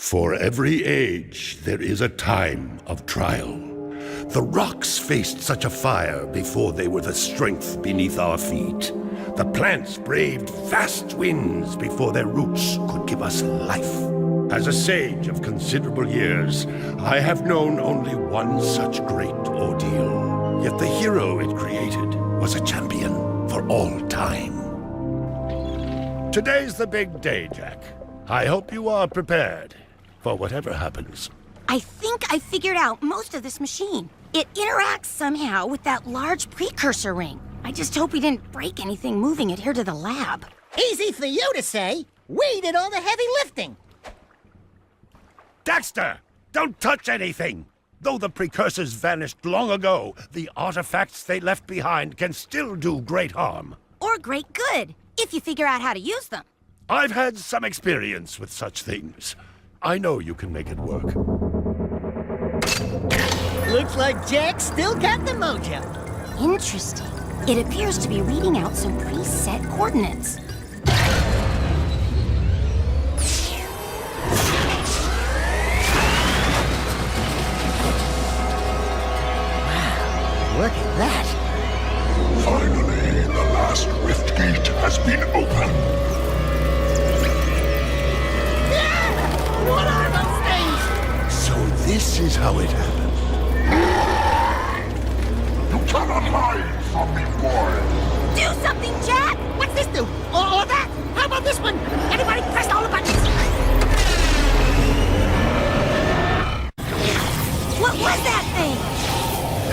For every age, there is a time of trial. The rocks faced such a fire before they were the strength beneath our feet. The plants braved vast winds before their roots could give us life. As a sage of considerable years, I have known only one such great ordeal. Yet the hero it created was a champion for all time. Today's the big day, Jak. I hope you are prepared for whatever happens. I think I figured out most of this machine. It interacts somehow with that large precursor ring. I just hope we didn't break anything moving it here to the lab. Easy for you to say. We did all the heavy lifting. Daxter! Don't touch anything! Though the precursors vanished long ago, the artifacts they left behind can still do great harm. Or great good, if you figure out how to use them. I've had some experience with such things. I know you can make it work. Looks like Jak still got the mojo. Interesting. It appears to be reading out some preset coordinates. Wow, look at that. Finally, the last rift gate has been opened. What are those things? So this is how it happened. You cannot hide from me, boy. Do something, Jak! What's this do? Or that? How about this one? Anybody pressed all the buttons? What was that thing?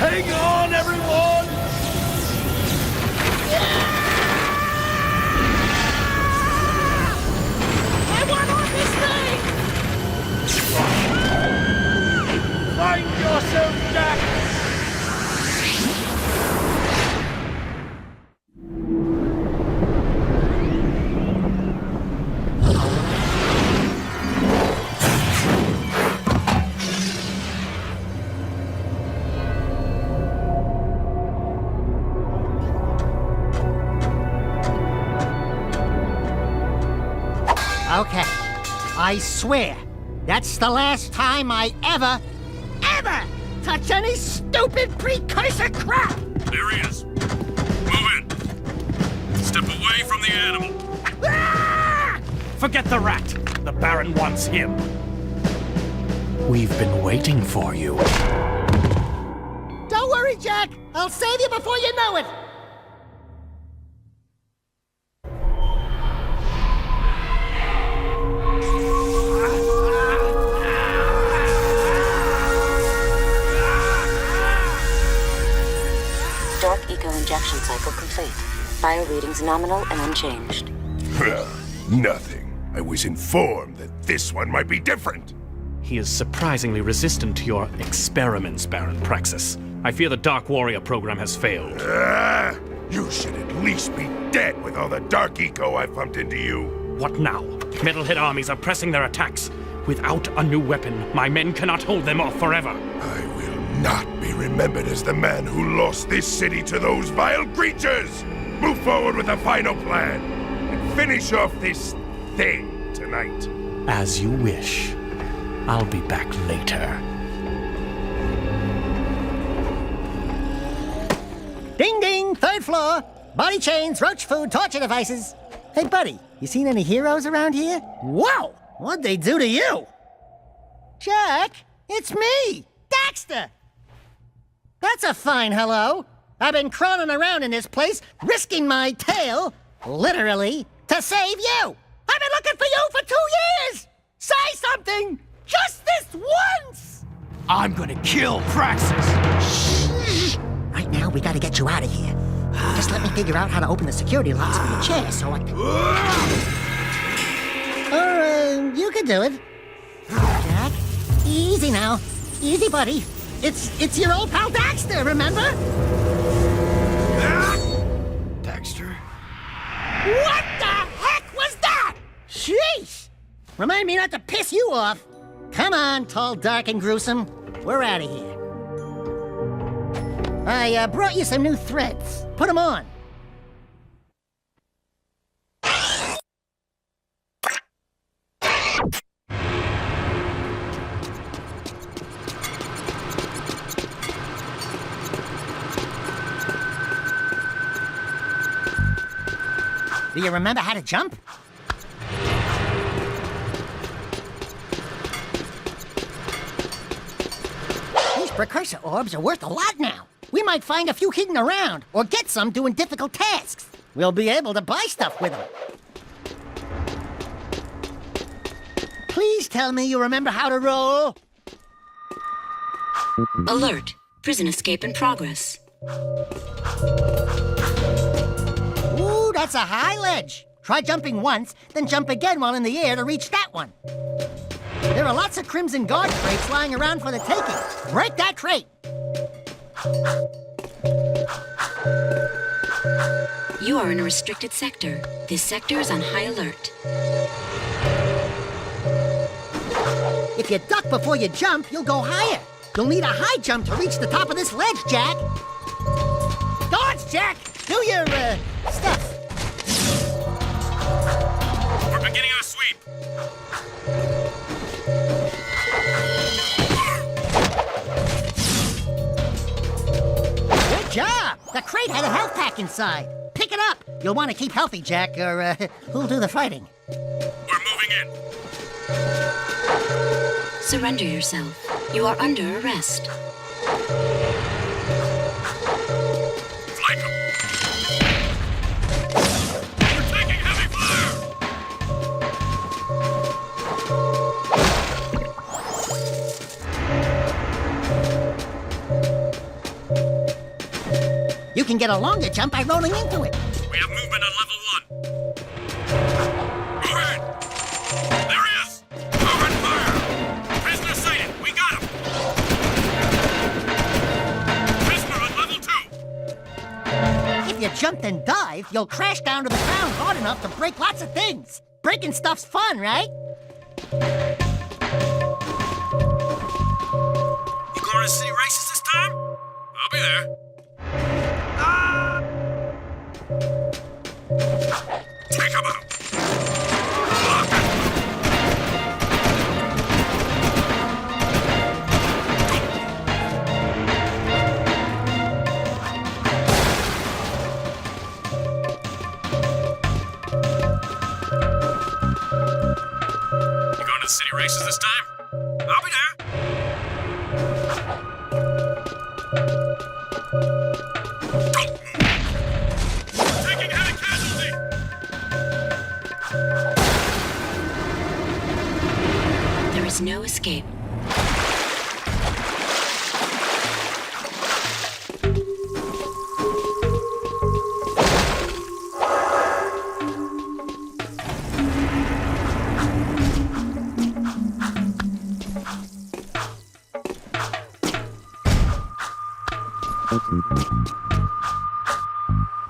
Hang on, everyone! I want on this thing! Find yourself, Jak! Okay, I swear, that's the last time I ever touch any stupid precursor crap! There he is. Move in. Step away from the animal. Ah! Forget the rat. The Baron wants him. We've been waiting for you. Don't worry, Jak. I'll save you before you know it. Dark eco-injection cycle complete. Bio readings nominal and unchanged. Nothing. I was informed that this one might be different. He is surprisingly resistant to your experiments, Baron Praxis. I fear the Dark Warrior program has failed. You should at least be dead with all the dark eco I've pumped into you. What now? Metalhead armies are pressing their attacks. Without a new weapon, my men cannot hold them off forever. I will not be remembered as the man who lost this city to those vile creatures! Move forward with a final plan, and finish off this thing tonight. As you wish. I'll be back later. Ding ding, third floor. Body chains, roach food, torture devices. Hey buddy, you seen any heroes around here? Whoa, what'd they do to you? Jak, it's me, Daxter. That's a fine hello. I've been crawling around in this place, risking my tail, literally, to save you. I've been looking for you for 2 years. Say something, just this once. I'm gonna kill Praxis! Shh. Right now, we gotta get you out of here. Just let me figure out how to open the security locks for your chair so I can... Or, you can do it. Jak, easy now. Easy, buddy. It's your old pal Daxter, remember? Daxter? What the heck was that? Sheesh! Remind me not to piss you off. Come on, tall, dark, and gruesome. We're out of here. I brought you some new threads. Put them on. Do you remember how to jump? These precursor orbs are worth a lot now. We might find a few hidden around, or get some doing difficult tasks. We'll be able to buy stuff with them. Please tell me you remember how to roll. Alert. Prison escape in progress. Ooh, that's a high ledge. Try jumping once, then jump again while in the air to reach that one. There are lots of Crimson Guard crates lying around for the taking. Break that crate. You are in a restricted sector. This sector is on high alert. If you duck before you jump, you'll go higher. You'll need a high jump to reach the top of this ledge, Jack. Dodge, Jack! Do your, stuff. We're beginning our sweep. Good job! The crate had a health pack inside. Pick it up. You'll want to keep healthy, Jack, or, who'll do the fighting? We're moving in. Surrender yourself. You are under arrest. Flank them. We're taking heavy fire. You can get a longer jump by rolling into it. We have movement on level 1. Go ahead. There he is. Open fire. Prisoner sighted. We got him. Prisoner on level 2. If you jump and dive, you'll crash down to the ground hard enough to break lots of things. Breaking stuff's fun, right? You going to city races this time? I'll be there. Take him out! Lock it! You going to the city races this time? I'll be there. Taking heavy casualty! There is no escape.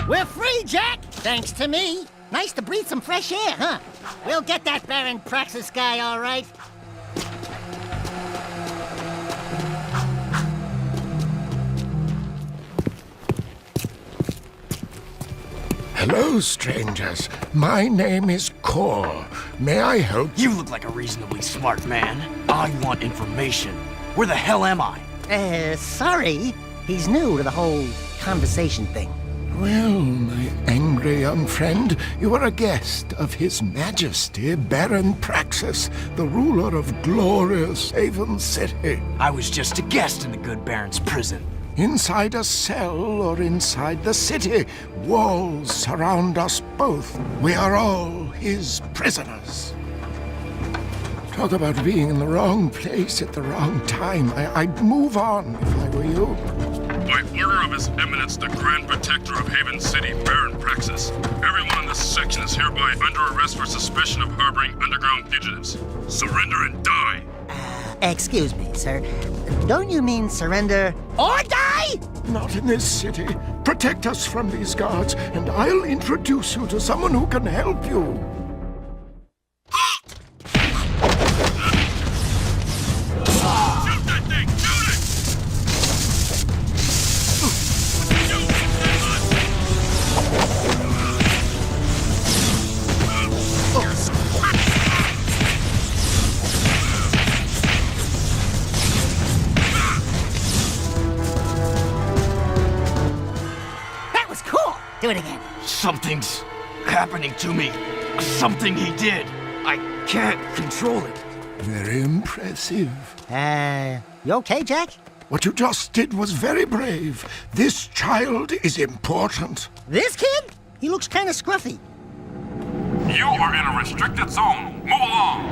We're free, Jack! Thanks to me. Nice to breathe some fresh air, huh? We'll get that Baron Praxis guy, all right. Hello, strangers. My name is Core. May I help? You look like a reasonably smart man. I want information. Where the hell am I? Sorry. He's new to the whole conversation thing. Well, my angry young friend, you are a guest of His Majesty Baron Praxis, the ruler of glorious Haven City. I was just a guest in the good Baron's prison. Inside a cell or inside the city, walls surround us both. We are all his prisoners. Talk about being in the wrong place at the wrong time. I'd move on if I were you. By order of His Eminence, the Grand Protector of Haven City, Baron Praxis, everyone in this section is hereby under arrest for suspicion of harboring underground fugitives. Surrender and die! Excuse me, sir. Don't you mean surrender or die? Not in this city. Protect us from these guards, and I'll introduce you to someone who can help you. Shoot that thing! Shoot it! Shoot it! That was cool. Do it again. Something's happening to me. Something he did. I can't control it. Very impressive. You okay, Jack? What you just did was very brave. This child is important. This kid? He looks kind of scruffy. You are in a restricted zone. Move along.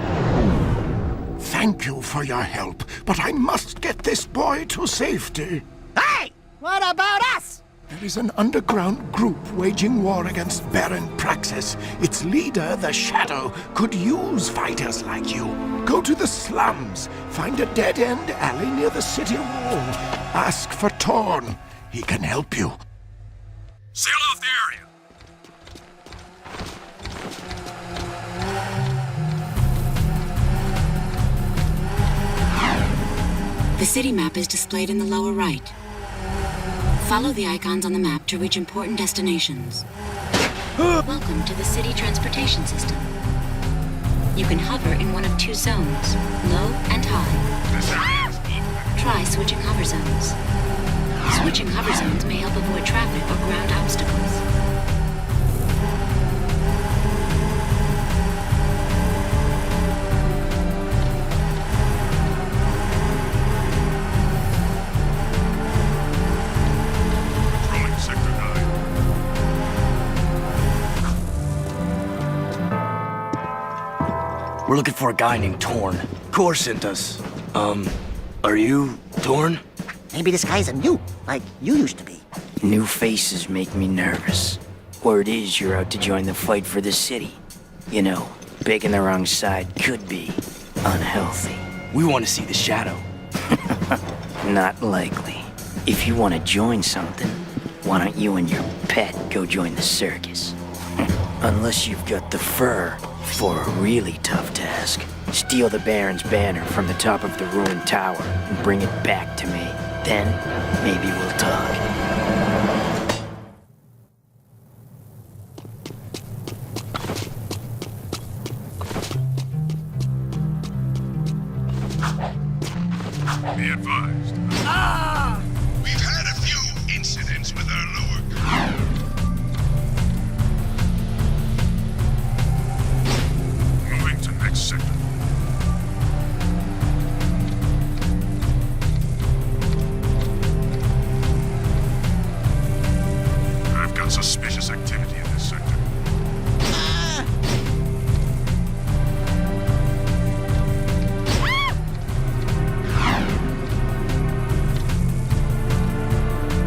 Thank you for your help, but I must get this boy to safety. Hey! What about us? There is an underground group waging war against Baron Praxis. Its leader, the Shadow, could use fighters like you. Go to the slums, find a dead-end alley near the city wall. Ask for Torn. He can help you. Seal off the area. The city map is displayed in the lower right. Follow the icons on the map to reach important destinations. Welcome to the city transportation system. You can hover in one of two zones, low and high. Try switching hover zones. Switching hover zones may help avoid traffic or ground obstacles. We're looking for a guy named Torn. Core sent us. Are you Torn? Maybe this guy's a mute, like you used to be. New faces make me nervous. Word is you're out to join the fight for the city. You know, picking the wrong side could be unhealthy. We want to see the Shadow. Not likely. If you want to join something, why don't you and your pet go join the circus? Unless you've got the fur for a really tough task. Steal the Baron's banner from the top of the ruined tower and bring it back to me. Then, maybe we'll talk. Be advised. We've had a few incidents with our lower guard. Moving to next sector. I've got suspicious activity in this sector.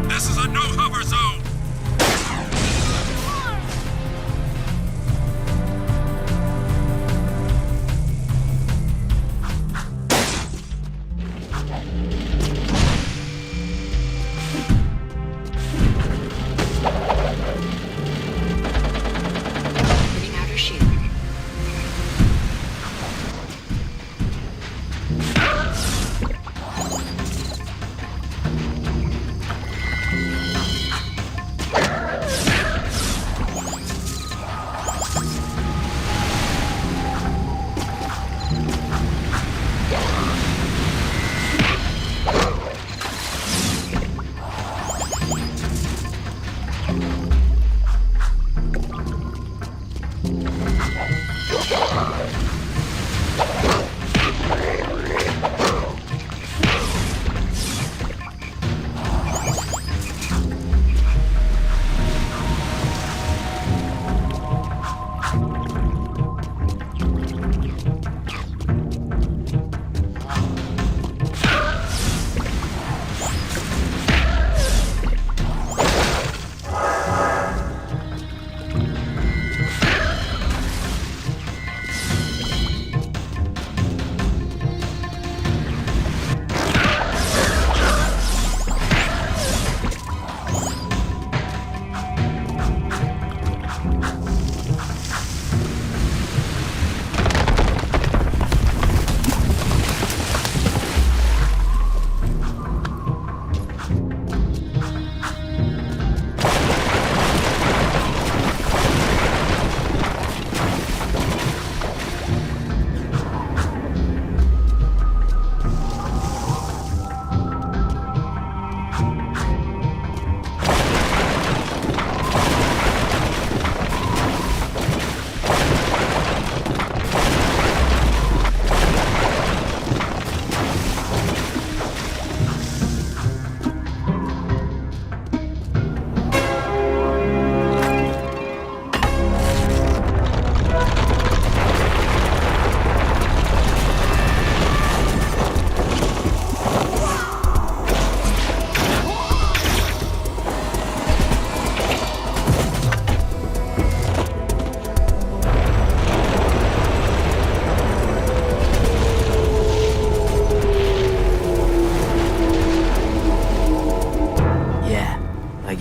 This is a no-hover zone!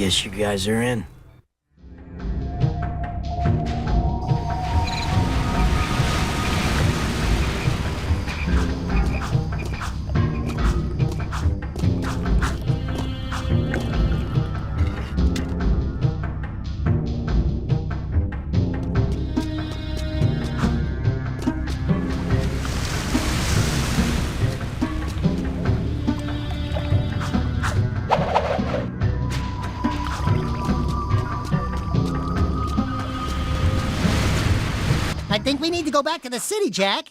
guess you guys are in. I think we need to go back to the city, Jak.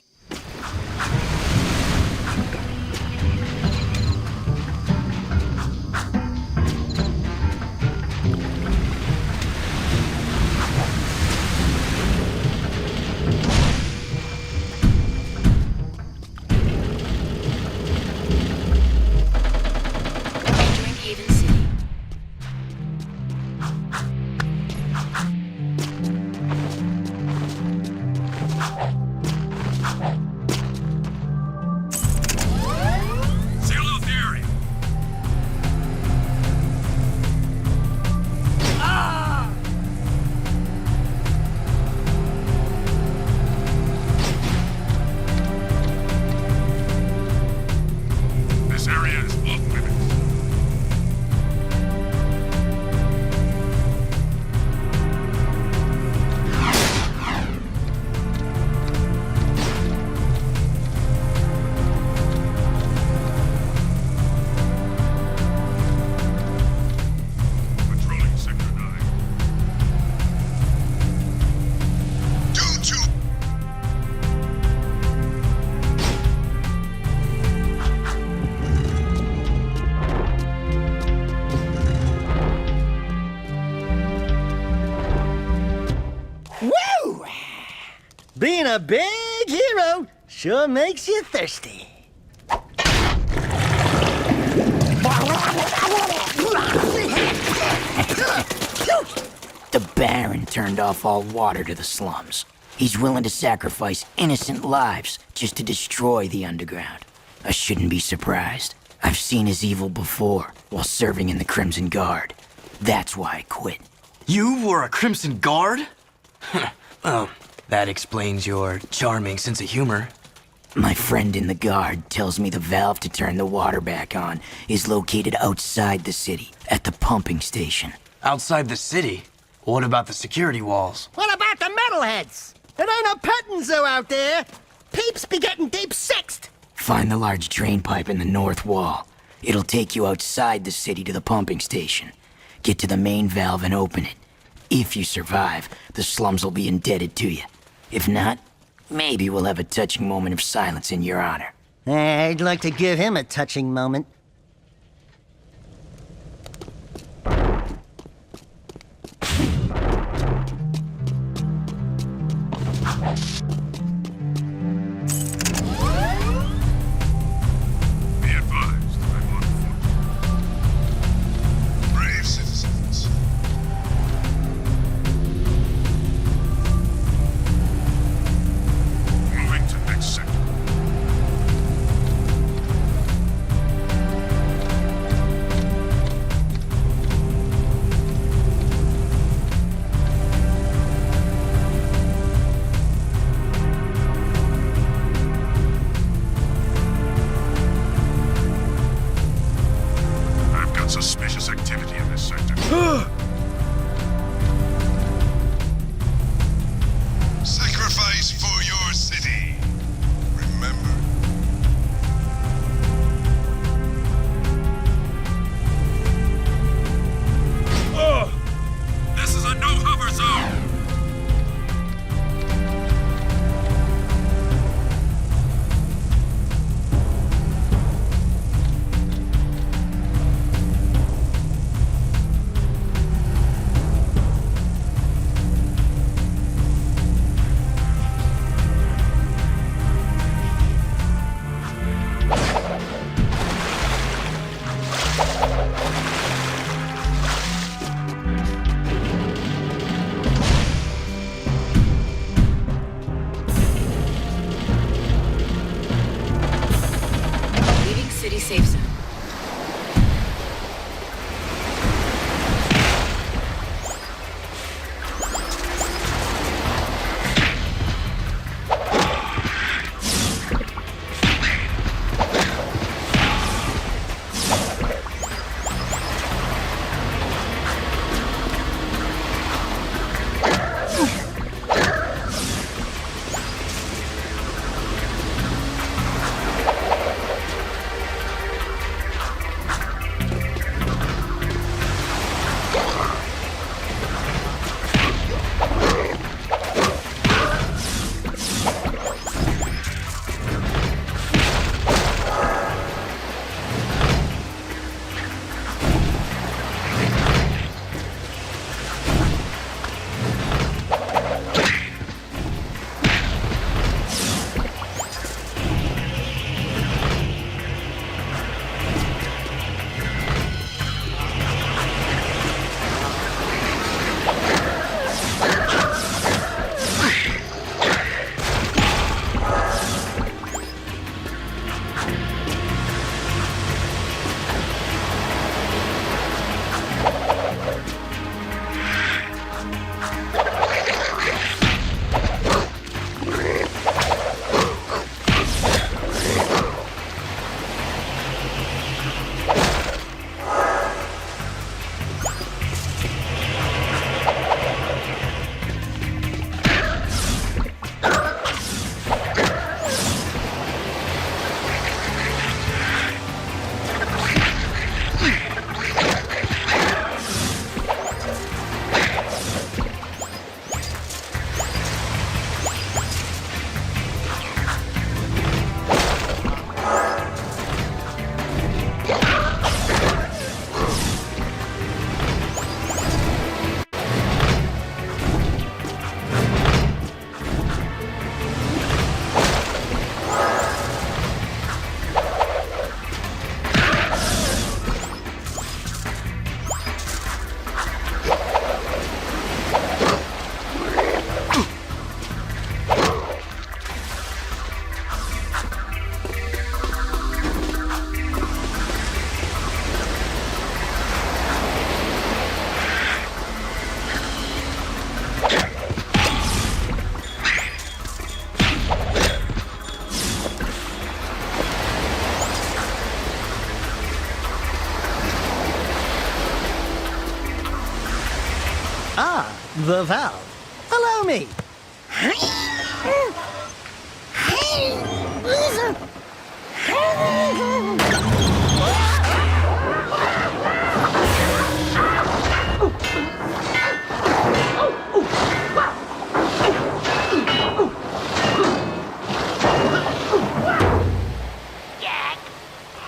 Entering Haven City. Seal off the area. This area is off limits. Patrolling Sector 9. Due to Woo! Being a big hero sure makes you thirsty. The Baron turned off all water to the slums. He's willing to sacrifice innocent lives just to destroy the underground. I shouldn't be surprised. I've seen his evil before while serving in the Crimson Guard. That's why I quit. You were a Crimson Guard? Well, that explains your charming sense of humor. My friend in the Guard tells me the valve to turn the water back on is located outside the city, at the pumping station. Outside the city? What about the security walls? What about the metalheads? It ain't a petting zoo out there. Peeps be getting deep sixed. Find the large drain pipe in the north wall. It'll take you outside the city to the pumping station. Get to the main valve and open it. If you survive, the slums will be indebted to you. If not, maybe we'll have a touching moment of silence in your honor. I'd like to give him a touching moment. Be advised, I'm on foot. Brave citizens. Moving to next sector. I've got suspicious activity in this sector. Sacrifice for your city. Remember. This is a no-hover zone. Leaving city safe zone. The valve. Allow me. Jak,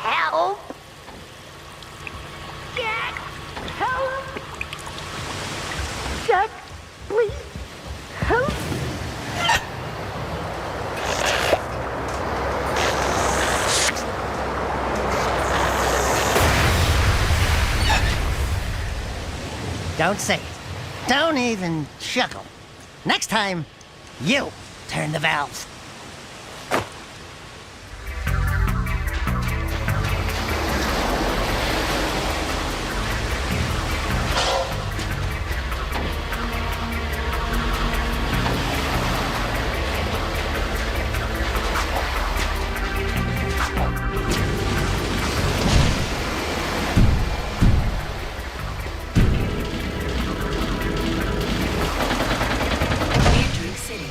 help! Jak, help! Jak, please, help! Don't say it. Don't even chuckle. Next time, you turn the valves. Entering city.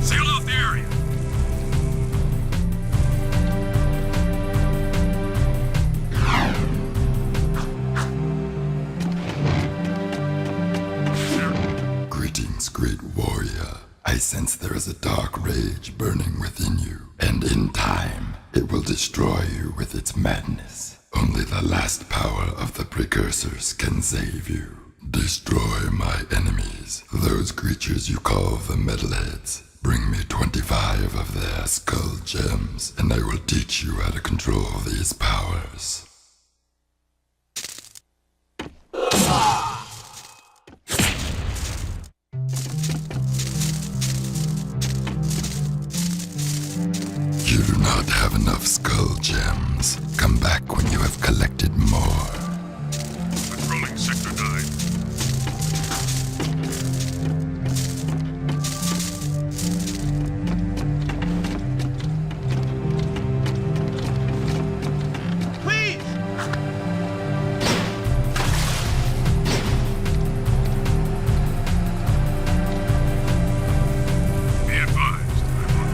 Seal off the area. Greetings, great warrior. I sense there is a dark rage burning within you, and in time, it will destroy you with its madness. Only the last power of the precursors can save you. Destroy my enemies, those creatures you call the metalheads. Bring me 25 of their skull gems, and I will teach you how to control these powers. You do not have enough skull gems. Come back when you have collected more. Patrolling Sector 9. Please! Be advised. I'm on.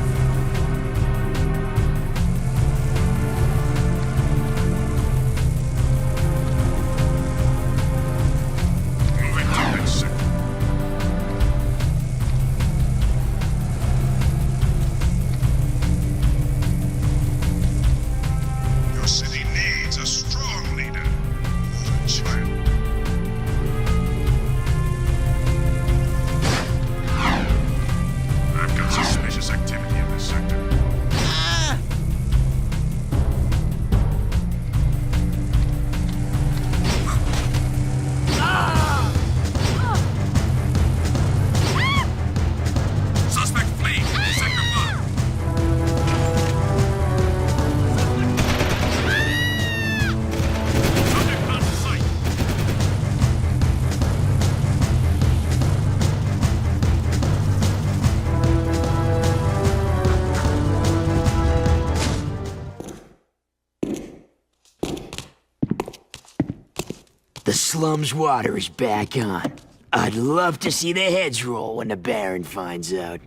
slum's water is back on. I'd love to see the heads roll when the Baron finds out.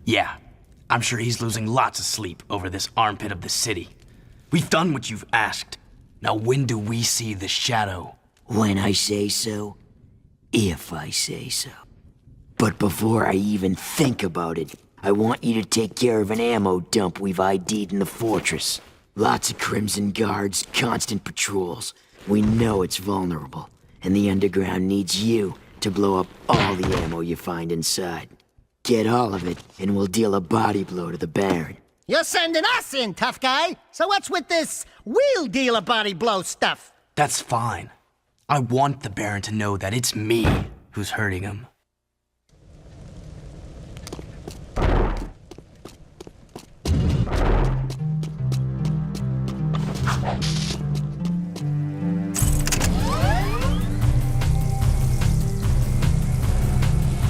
Yeah, I'm sure he's losing lots of sleep over this armpit of the city. We've done what you've asked. Now when do we see the shadow? When I say so, if I say so. But before I even think about it, I want you to take care of an ammo dump we've ID'd in the fortress. Lots of Crimson Guards, constant patrols. We know it's vulnerable, and the underground needs you to blow up all the ammo you find inside. Get all of it, and we'll deal a body blow to the Baron. You're sending us in, tough guy. So what's with this we'll deal a body blow stuff? That's fine. I want the Baron to know that it's me who's hurting him.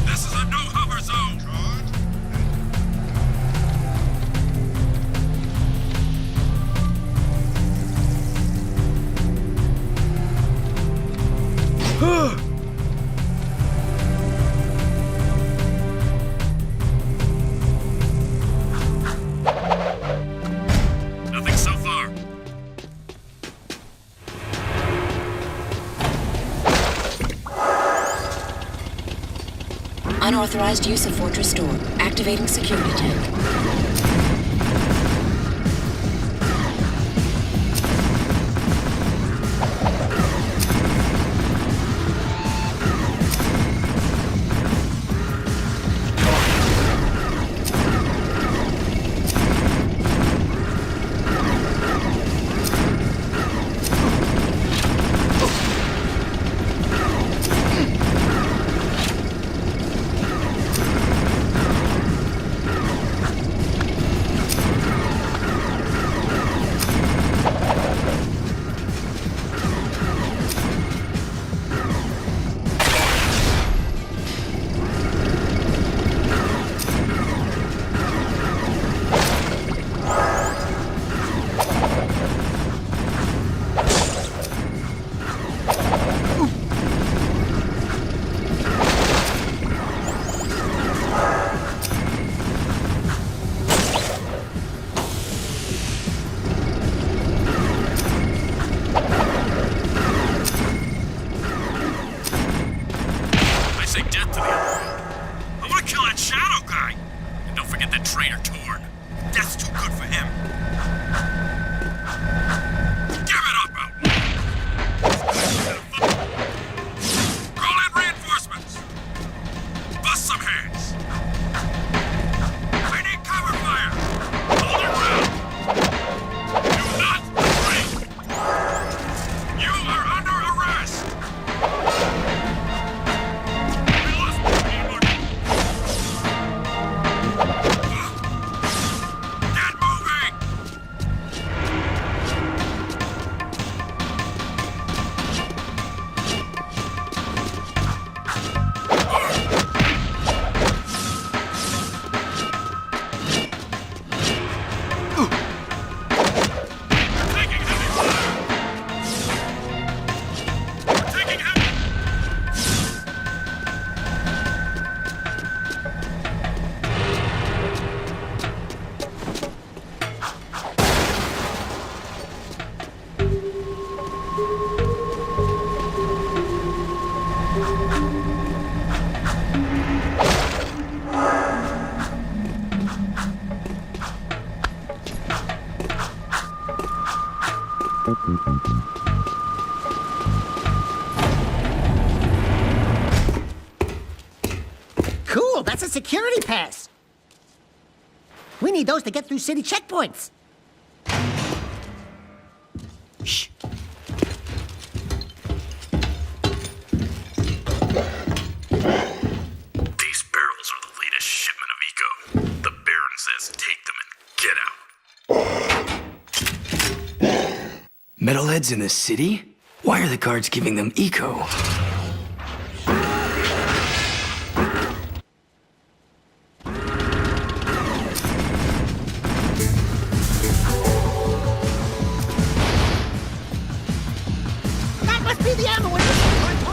This is a no-hover zone! Nothing so far. Unauthorized use of Fortress Door. Activating security tank. Cool, that's a security pass. We need those to get through city checkpoints. Shh. These barrels are the latest shipment of eco. The Baron says take them and get out. Metalheads in the city? Why are the guards giving them eco? That must be the ammo in the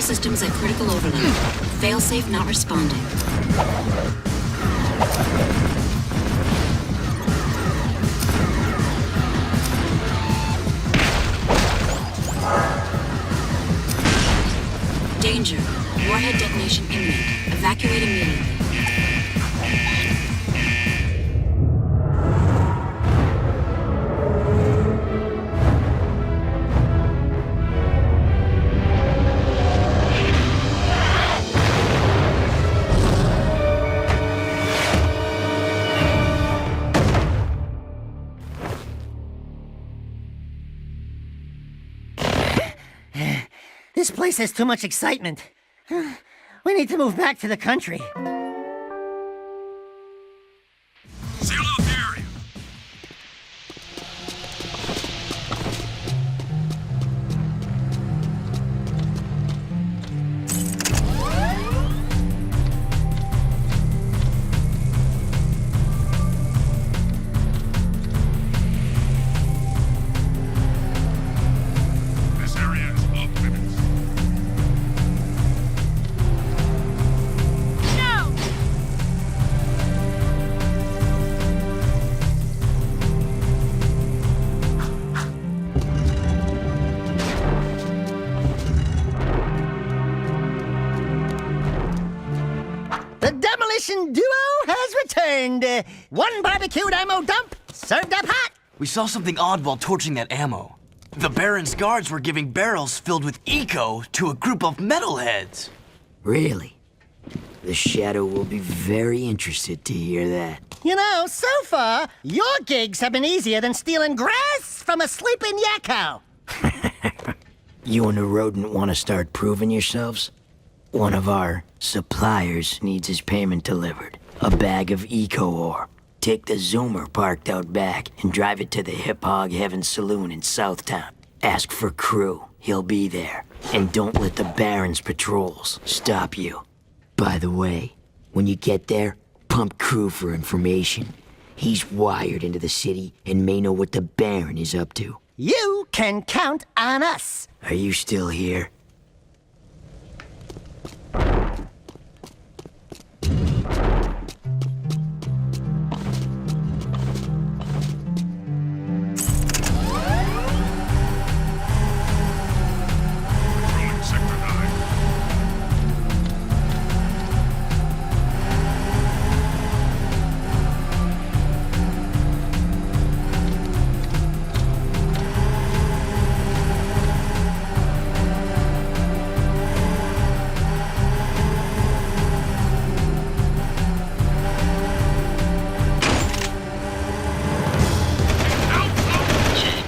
systems at critical overload. Failsafe not responding. Danger. Warhead detonation imminent. Evacuate immediately. This place has too much excitement. We need to move back to the country. Seal off the area. This area is off limits. The demolition duo has returned. One barbecued ammo dump, served up hot. We saw something odd while torching that ammo. The Baron's guards were giving barrels filled with eco to a group of metalheads. Really? The Shadow will be very interested to hear that. You know, so far, your gigs have been easier than stealing grass from a sleeping yakko. You and the rodent want to start proving yourselves? One of our suppliers needs his payment delivered. A bag of eco ore. Take the Zoomer parked out back and drive it to the Hip Hog Heaven Saloon in Southtown. Ask for Crew. He'll be there. And don't let the Baron's patrols stop you. By the way, when you get there, pump Crew for information. He's wired into the city and may know what the Baron is up to. You can count on us. Are you still here? Rolling Sector 9.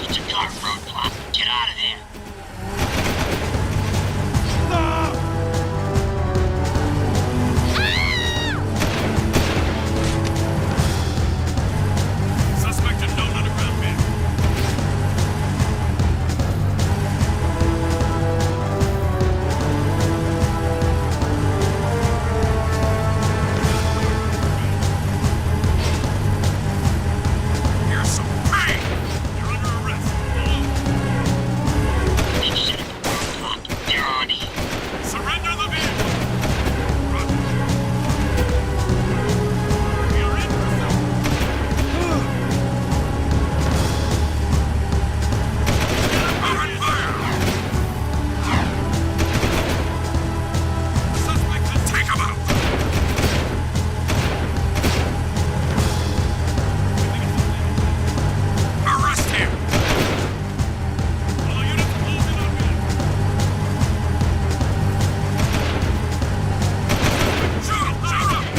It's a dark roadblock. Get out of there. Suspected known underground vehicle. Here's some pain. You're under arrest. They've set up a roadblock. They're on you. Surrender the vehicle. Roger. We are in pursuit. Open fire. Suspected, take him out. Arrest him. All units closing on vehicle. Shoot him! Shoot him!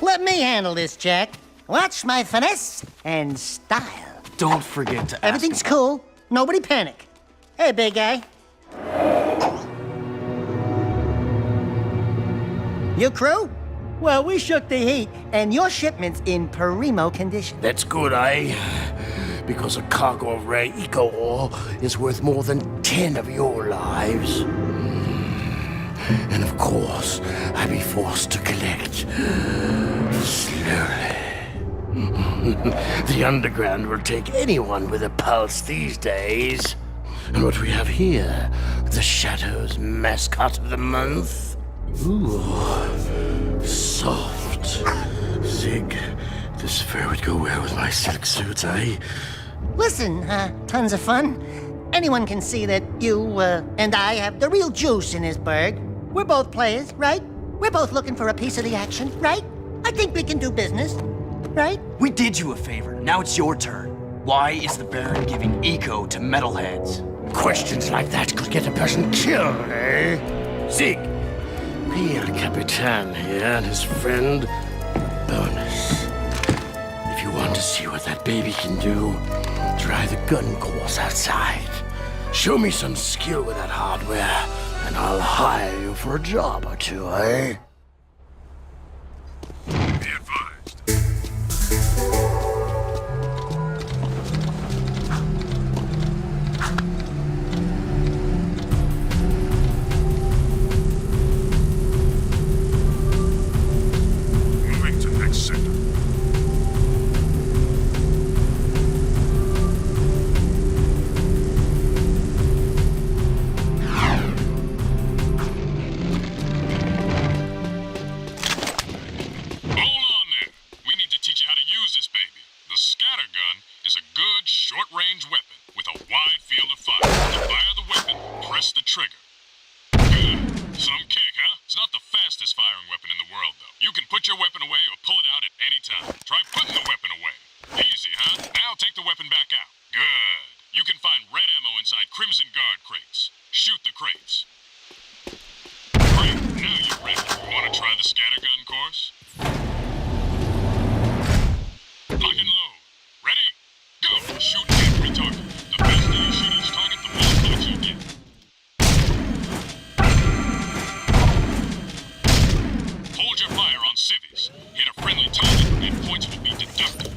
Let me handle this, Jack. Watch my finesse and style. Don't forget to ask Everything's him. cool. Nobody panic. Hey, big guy. Your crew? Well, we shook the heat, and your shipment's in primo condition. That's good, eh? Because a cargo of rare eco ore is worth more than 10 of your lives. And of course, I'll be forced to collect slowly. The underground will take anyone with a pulse these days. And what we have here, the Shadow's mascot of the month. Ooh, soft. Zig, this fur would go well with my silk suits, eh? Listen, tons of fun. Anyone can see that you, and I have the real juice in this burg. We're both players, right? We're both looking for a piece of the action, right? I think we can do business, right? We did you a favor. Now it's your turn. Why is the Baron giving eco to metalheads? Questions like that could get a person killed, eh? Zig, be El Capitan here and his friend, Bonus. If you want to see what that baby can do, try the gun course outside. Show me some skill with that hardware, and I'll hire you for a job or two, eh? Be advised. Moving to next sector. Short-range weapon with a wide field of fire. To fire the weapon, press the trigger. Good. Some kick, huh? It's not the fastest firing weapon in the world, though. You can put your weapon away or pull it out at any time. Try putting the weapon away. Easy, huh? Now take the weapon back out. Good. You can find red ammo inside Crimson Guard crates. Shoot the crates. Great. Now you're ready. Want to try the scattergun course? Lock and load. Ready? Go! Shoot every target. The faster you shoot each target, the more points you get. Hold your fire on civvies. Hit a friendly target, and points will be deducted.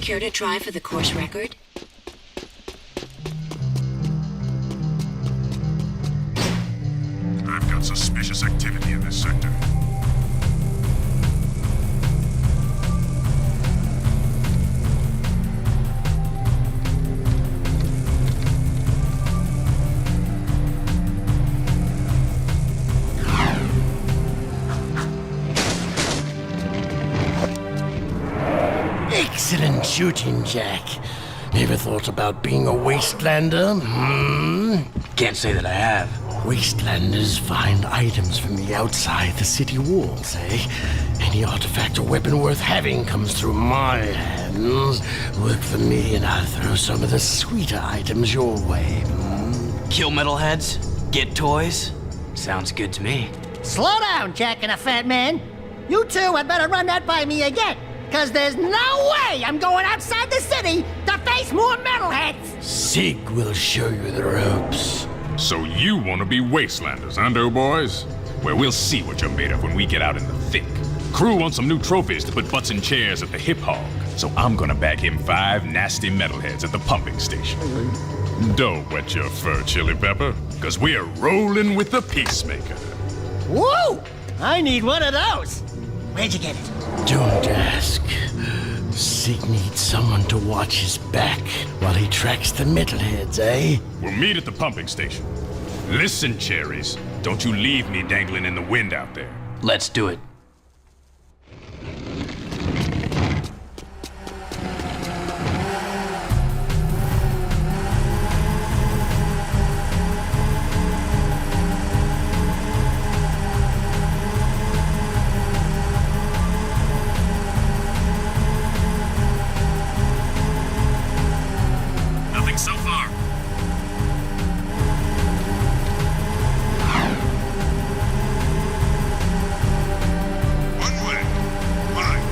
Care to try for the course record? I've got suspicious activity in this sector. Excellent shooting, Jak. Ever thought about being a wastelander? Can't say that I have. Wastelanders find items from the outside the city walls, eh? Any artifact or weapon worth having comes through my hands. Work for me and I'll throw some of the sweeter items your way. Kill metalheads? Get toys? Sounds good to me. Slow down, Jack and a Fat Man. You two had better run that by me again, because there's no way I'm going outside the city to face more metalheads! Zeke will show you the ropes. So you want to be Wastelanders, huh, doughboys? Well, we'll see what you're made of when we get out in the thick. Crew wants some new trophies to put butts in chairs at the Hip Hog, so I'm gonna bag him 5 nasty metalheads at the pumping station. Don't wet your fur, Chili Pepper, because we're rolling with the Peacemaker. Woo! I need one of those. Where'd you get it? Don't ask. Zeke needs someone to watch his back while he tracks the metalheads, eh? We'll meet at the pumping station. Listen, Cherries, don't you leave me dangling in the wind out there. Let's do it. Nothing so far. One way. Fine.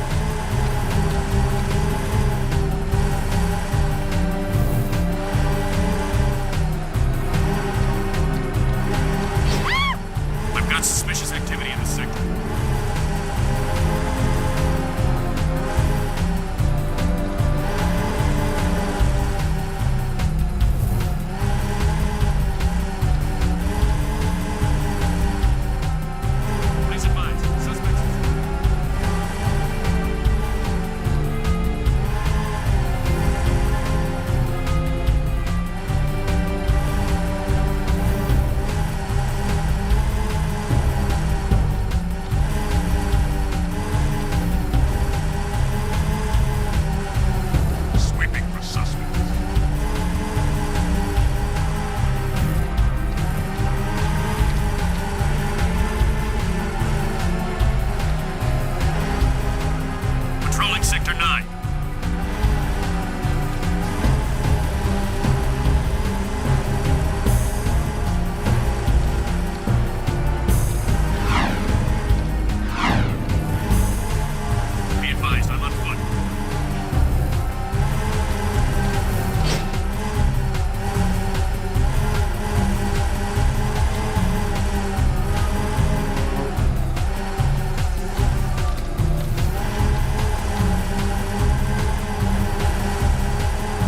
I've got suspicious activity in the sector. Please advise. Suspects. Sweeping for suspects. Patrolling Sector 9. Be advised, I'm on foot.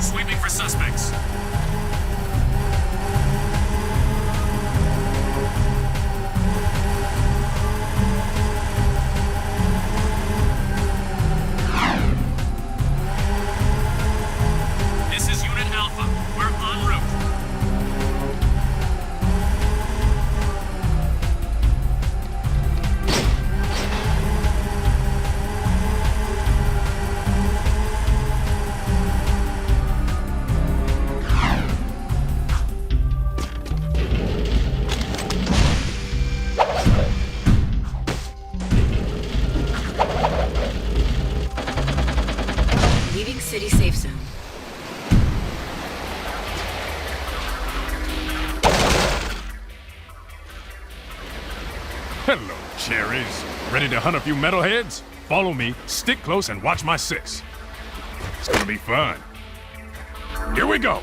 Sweeping for suspects. This is Unit Alpha. We're en route. Leaving city safe zone. Hello, Cherries. Ready to hunt a few metalheads? Follow me, stick close, and watch my 6. It's gonna be fun. Here we go.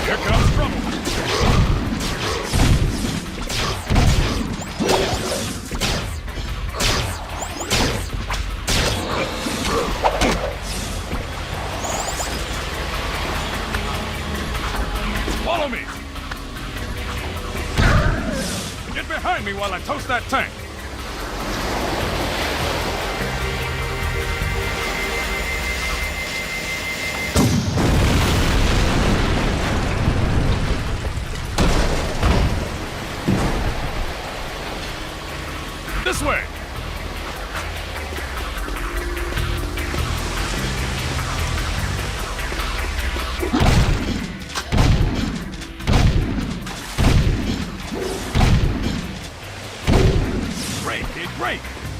Here comes trouble. Follow me. Get behind me while I toast that tank. This way.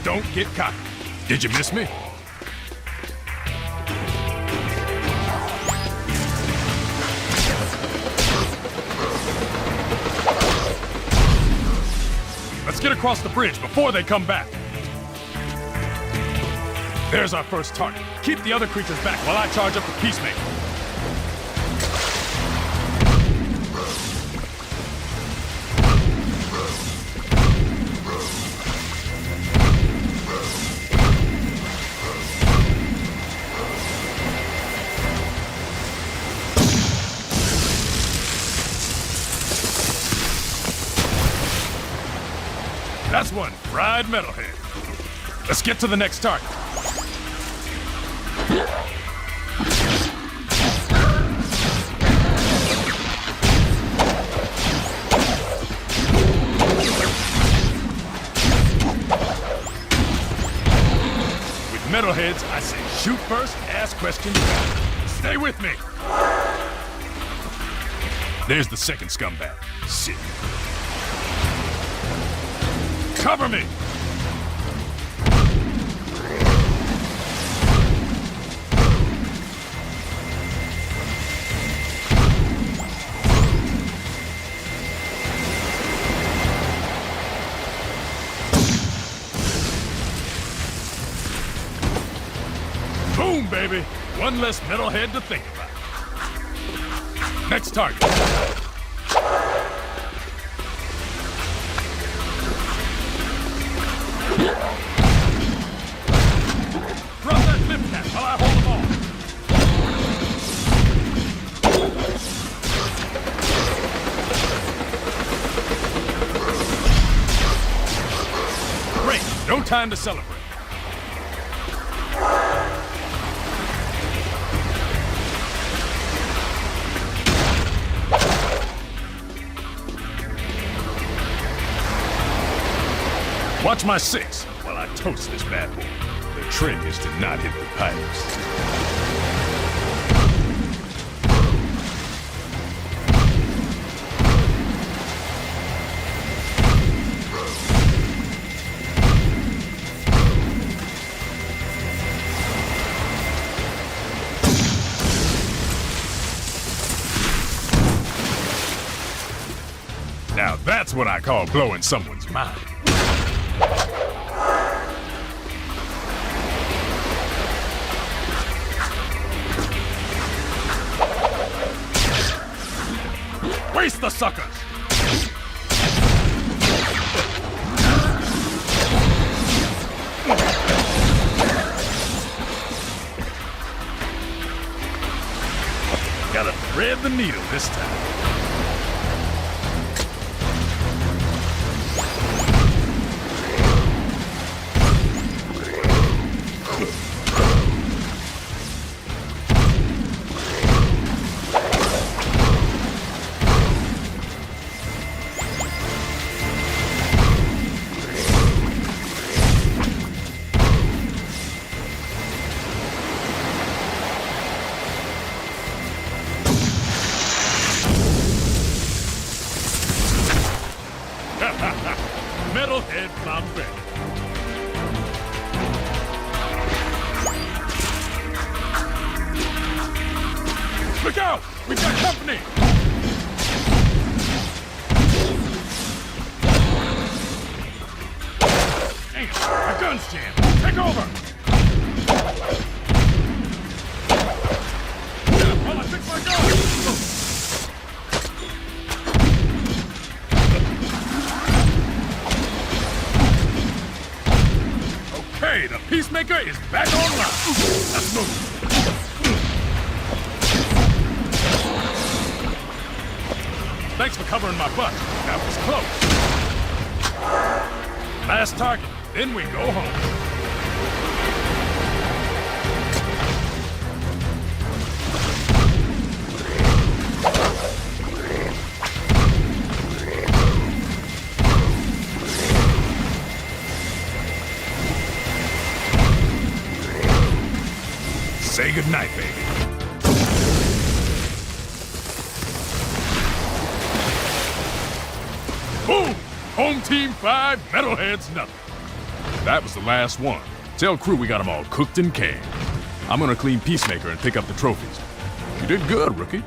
don't get cocky. Did you miss me? Let's get across the bridge before they come back. There's our first target. Keep the other creatures back while I charge up the Peacemaker. That's one fried metalhead. Let's get to the next target. With metalheads, I say shoot first, ask questions back. Stay with me. There's the second scumbag. Sick. Cover me! Boom, baby! One less metalhead to think about. Next target. Drop that flip cap while I hold them all. Great, no time to celebrate. Watch my six while I toast this bad boy. The trick is to not hit the pipes. Now that's what I call blowing someone's mind. Waste the suckers! Gotta thread the needle this time. Metalhead Bombay. Look out! We've got company! Dang it! My gun's jammed! Take over! While I fix my gun! Okay, the Peacemaker is back online. Let's move. Thanks for covering my butt. That was close. Last target, then we go home. Say goodnight, baby. Boom! Home team 5, metalheads nothing. That was the last one. Tell crew we got them all cooked and canned. I'm gonna clean Peacemaker and pick up the trophies. You did good, rookie.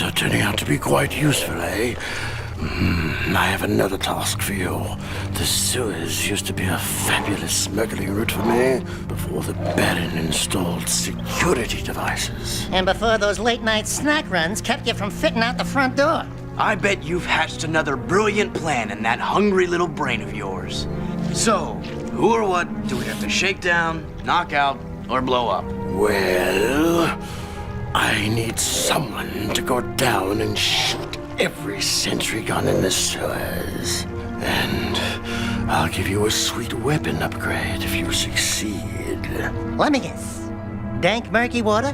Are turning out to be quite useful, eh? I have another task for you. The sewers used to be a fabulous smuggling route for me before the Baron installed security devices. And before those late-night snack runs kept you from fitting out the front door. I bet you've hatched another brilliant plan in that hungry little brain of yours. So, who or what do we have to shake down, knock out, or blow up? Well, I need someone to go down and shoot every sentry gun in the sewers. And I'll give you a sweet weapon upgrade if you succeed. Let me guess. Dank murky water?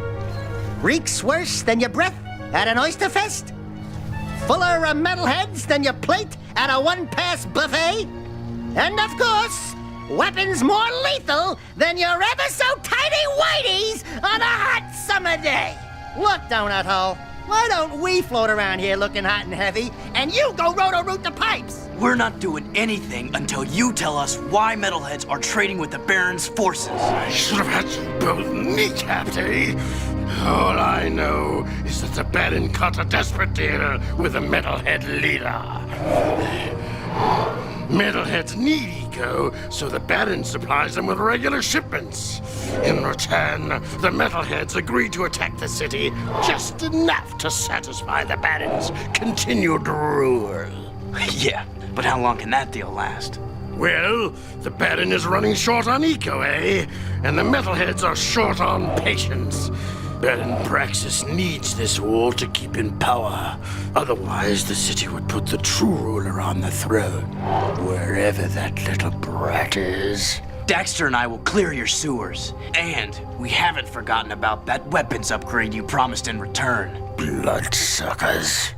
Reeks worse than your breath at an oyster fest? Fuller of metalheads than your plate at a one-pass buffet? And of course, weapons more lethal than your ever-so-tiny whiteys on a hot summer day. Look, Donut Hole, why don't we float around here looking hot and heavy, and you go roto-root the pipes? We're not doing anything until you tell us why metalheads are trading with the Baron's forces. I should have had you both kneecapped, eh? All I know is that the Baron cut a desperate deal with the metalhead leader. Metalheads need eco, so the Baron supplies them with regular shipments. In return, the metalheads agree to attack the city just enough to satisfy the Baron's continued rule. Yeah, but how long can that deal last? Well, the Baron is running short on eco, eh? And the metalheads are short on patience. Baron Praxis needs this war to keep in power. Otherwise, the city would put the true ruler on the throne, wherever that little brat is. Daxter and I will clear your sewers. And we haven't forgotten about that weapons upgrade you promised in return. Bloodsuckers.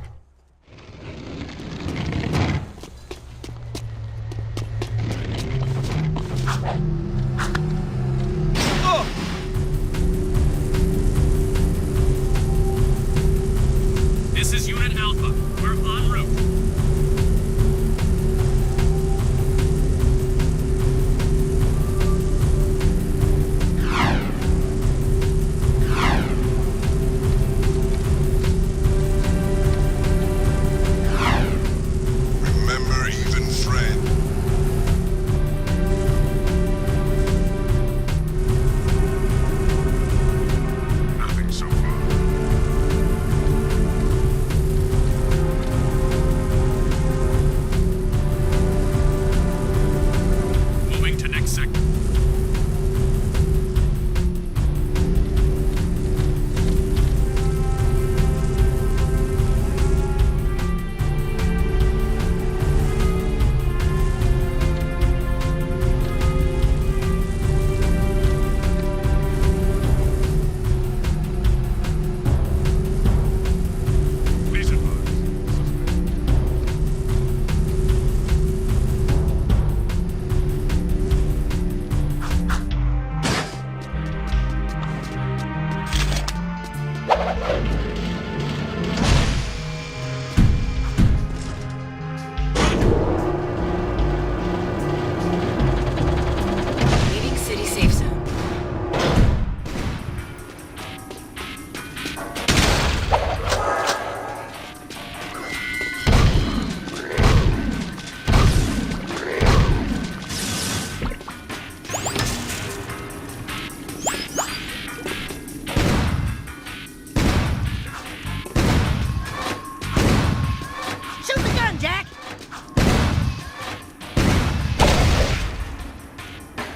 This is Unit Alpha. We're en route. Remember, even friend. Nothing so far. Moving to next sector. Please advise. Leaving city safe zone. Shoot the gun, Jack!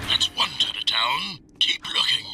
That's one side of town. Keep looking.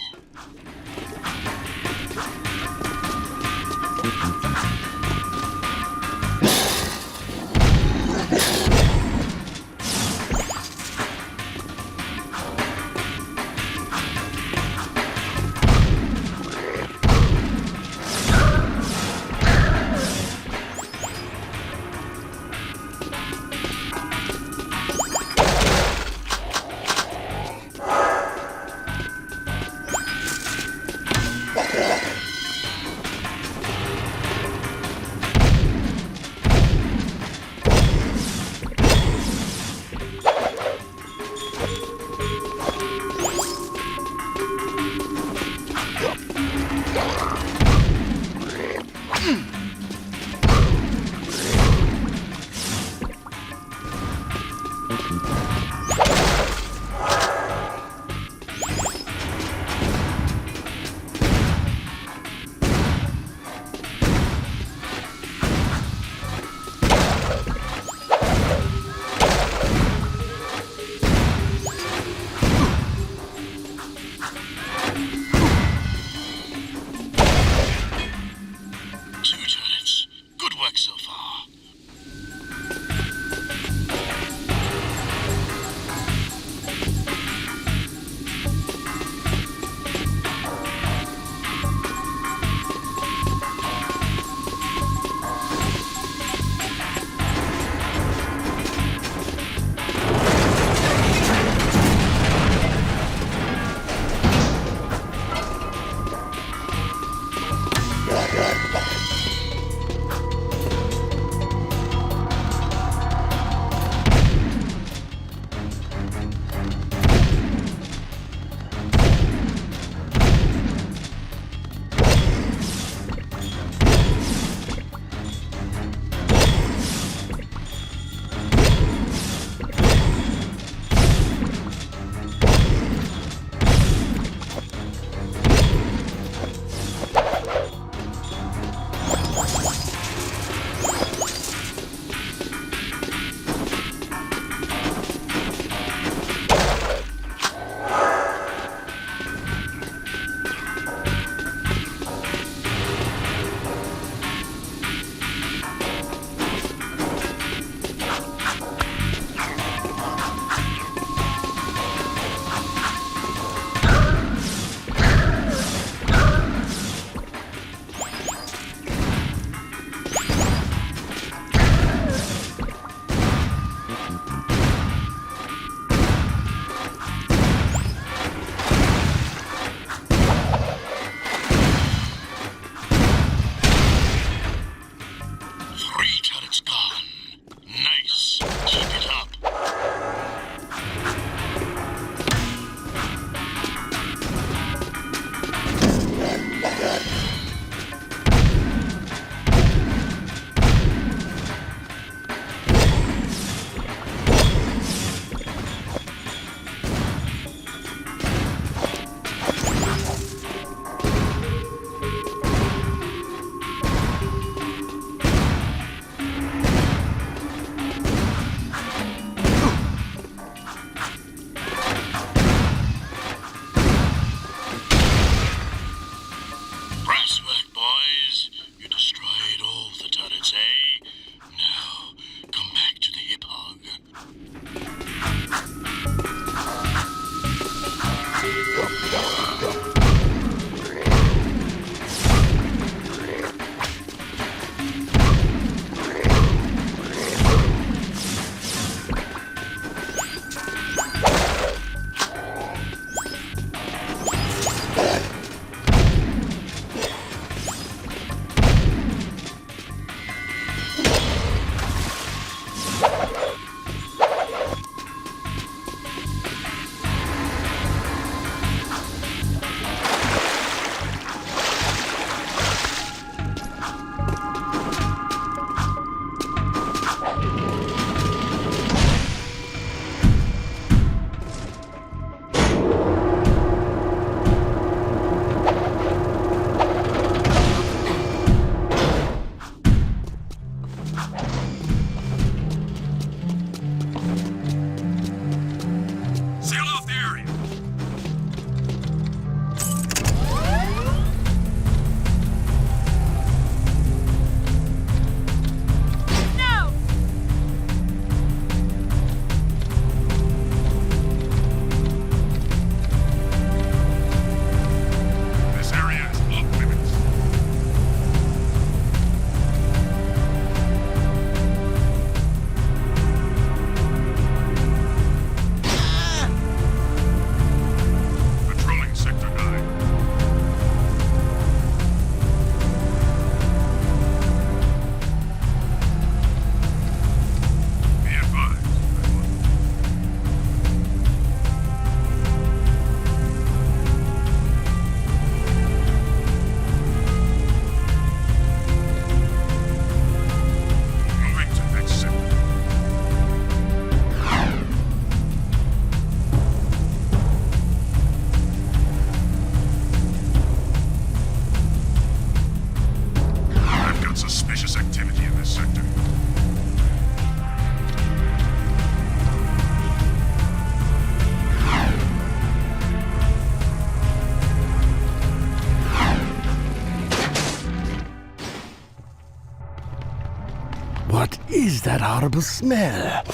is that horrible smell?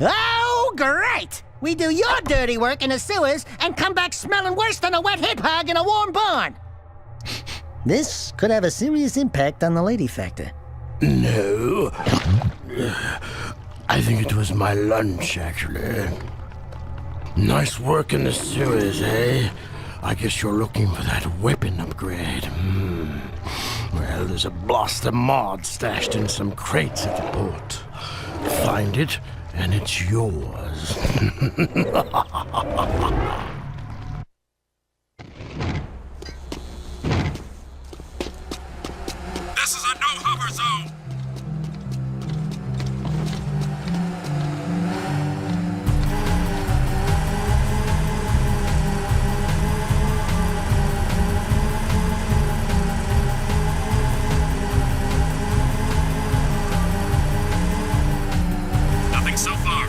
Oh, great! We do your dirty work in the sewers and come back smelling worse than a wet hip hog in a warm barn. This could have a serious impact on the lady factor. No. I think it was my lunch, actually. Nice work in the sewers, eh? I guess you're looking for that weapon upgrade. Well, there's a blaster mod stashed in some crates at the port. Find it, and it's yours. This is a no-hover zone! Nothing so far.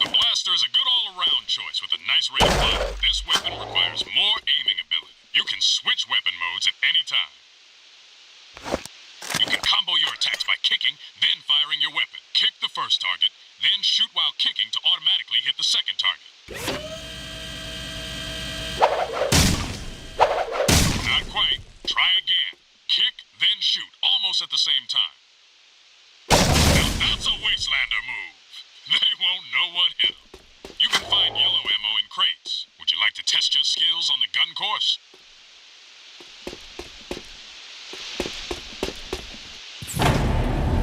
The blaster is a good all-around choice with a nice rate of fire. This weapon requires more aiming ability. You can switch weapon modes at any time. You can combo your attacks by kicking, then firing your weapon. Kick the first target, then shoot while kicking to automatically hit the second target. Not quite. Try again. Kick, then shoot, almost at the same time. Now that's a Wastelander move. They won't know what hit them. You can find yellow ammo in crates. Would you like to test your skills on the gun course?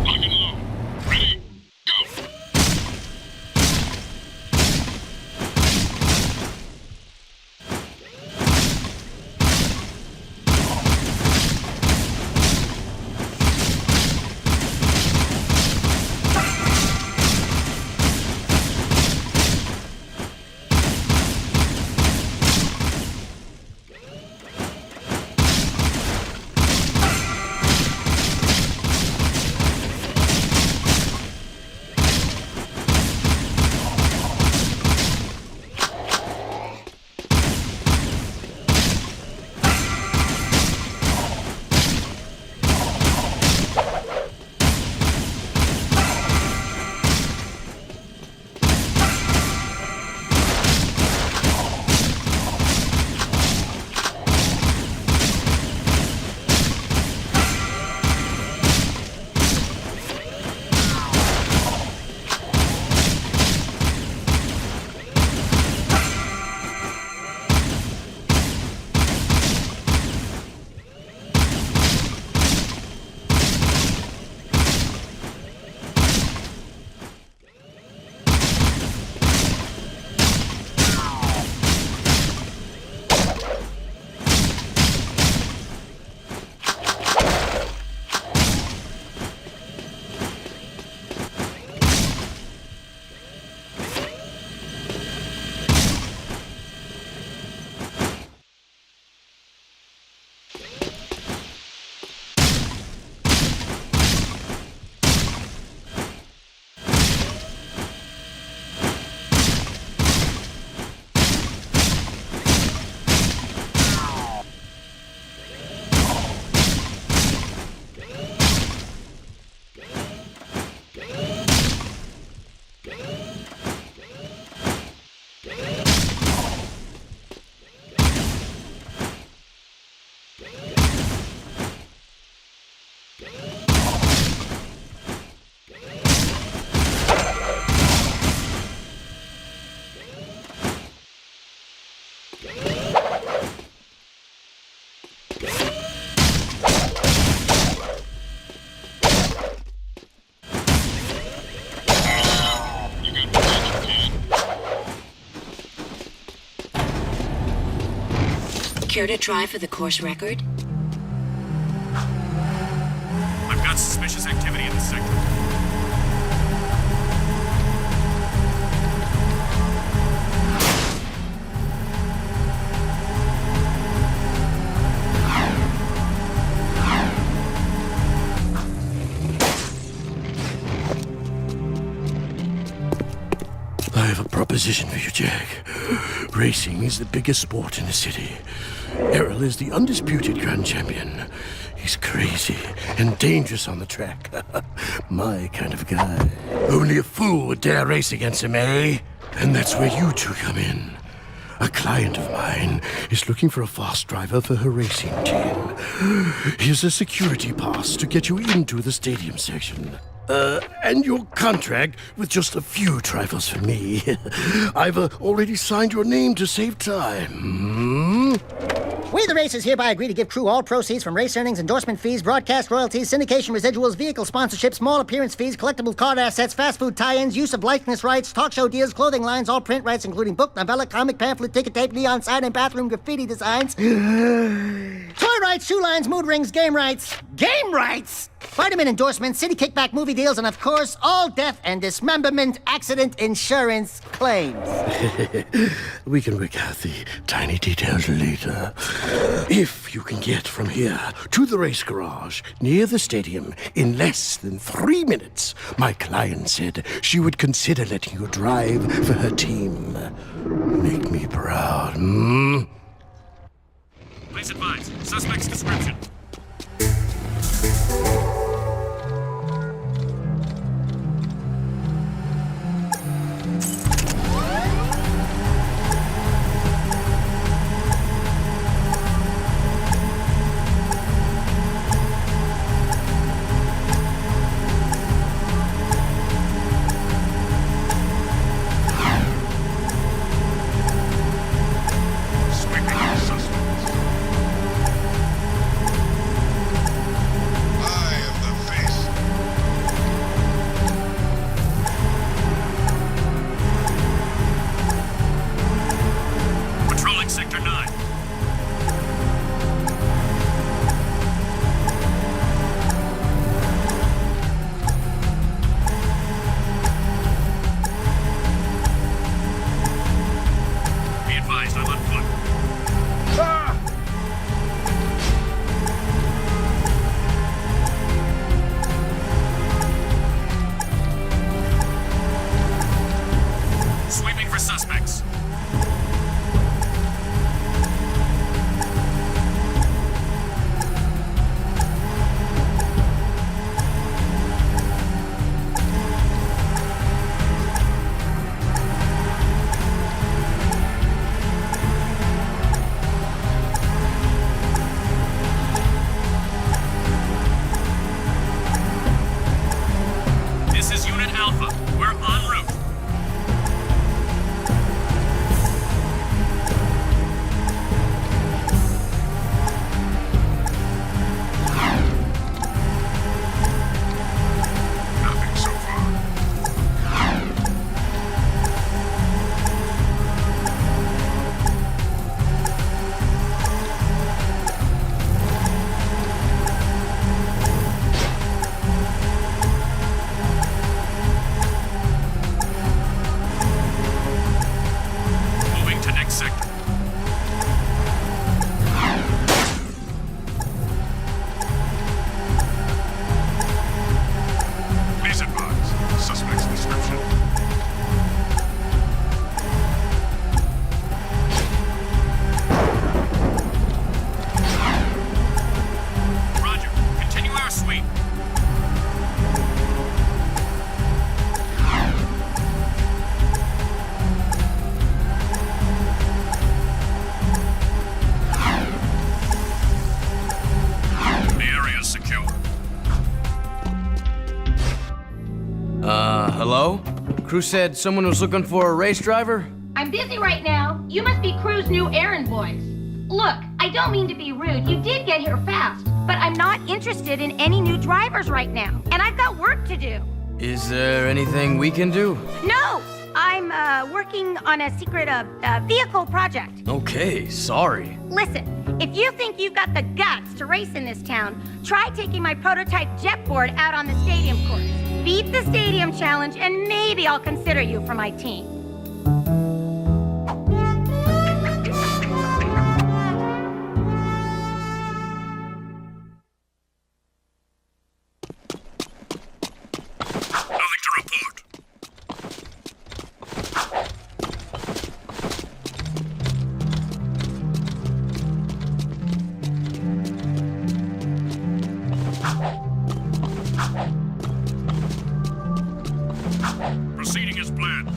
Lock and load. Ready? Go! Care to try for the course record? I've got suspicious activity in the sector. have a proposition for you, Jack. Racing is the biggest sport in the city. Errol is the undisputed grand champion. He's crazy and dangerous on the track. My kind of guy. Only a fool would dare race against him, eh? And that's where you two come in. A client of mine is looking for a fast driver for her racing team. Here's a security pass to get you into the stadium section. And your contract with just a few trifles for me. I've already signed your name to save time. We, the racers, hereby agree to give crew all proceeds from race earnings, endorsement fees, broadcast royalties, syndication residuals, vehicle sponsorships, small appearance fees, collectible card assets, fast food tie-ins, use of likeness rights, talk show deals, clothing lines, all print rights, including book, novella, comic, pamphlet, ticket tape, neon sign, and bathroom graffiti designs. Toy rights, shoe lines, mood rings, game rights. Game rights! Vitamin endorsements, city kickback movie deals, and of course, all death and dismemberment accident insurance claims. We can work out the tiny details later. If you can get from here to the race garage near the stadium in less than 3 minutes, my client said she would consider letting you drive for her team. Make me proud, Please advise. Suspect's description. Hello? Crew said someone was looking for a race driver? I'm busy right now. You must be Crew's new errand boys. Look, I don't mean to be rude. You did get here fast. But I'm not interested in any new drivers right now. And I've got work to do. Is there anything we can do? No! I'm working on a secret vehicle project. Okay, sorry. Listen, if you think you've got the guts to race in this town, try taking my prototype jet board out on the stadium course. Beat the stadium challenge, and maybe I'll consider you for my team. Nothing to report. succeeding as planned.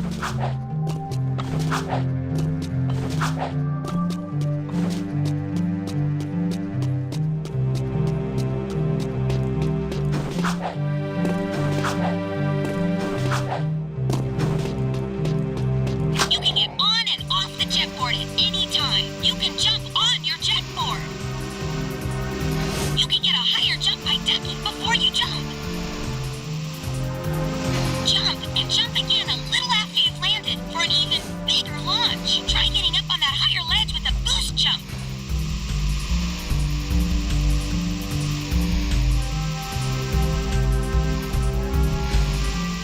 You can get on and off the jetboard at any time. You can jump on your jetboard. You can get a higher jump by ducking before you jump. Jump and jump again a little after you've landed for an even bigger launch. Try getting up on that higher ledge with a boost jump.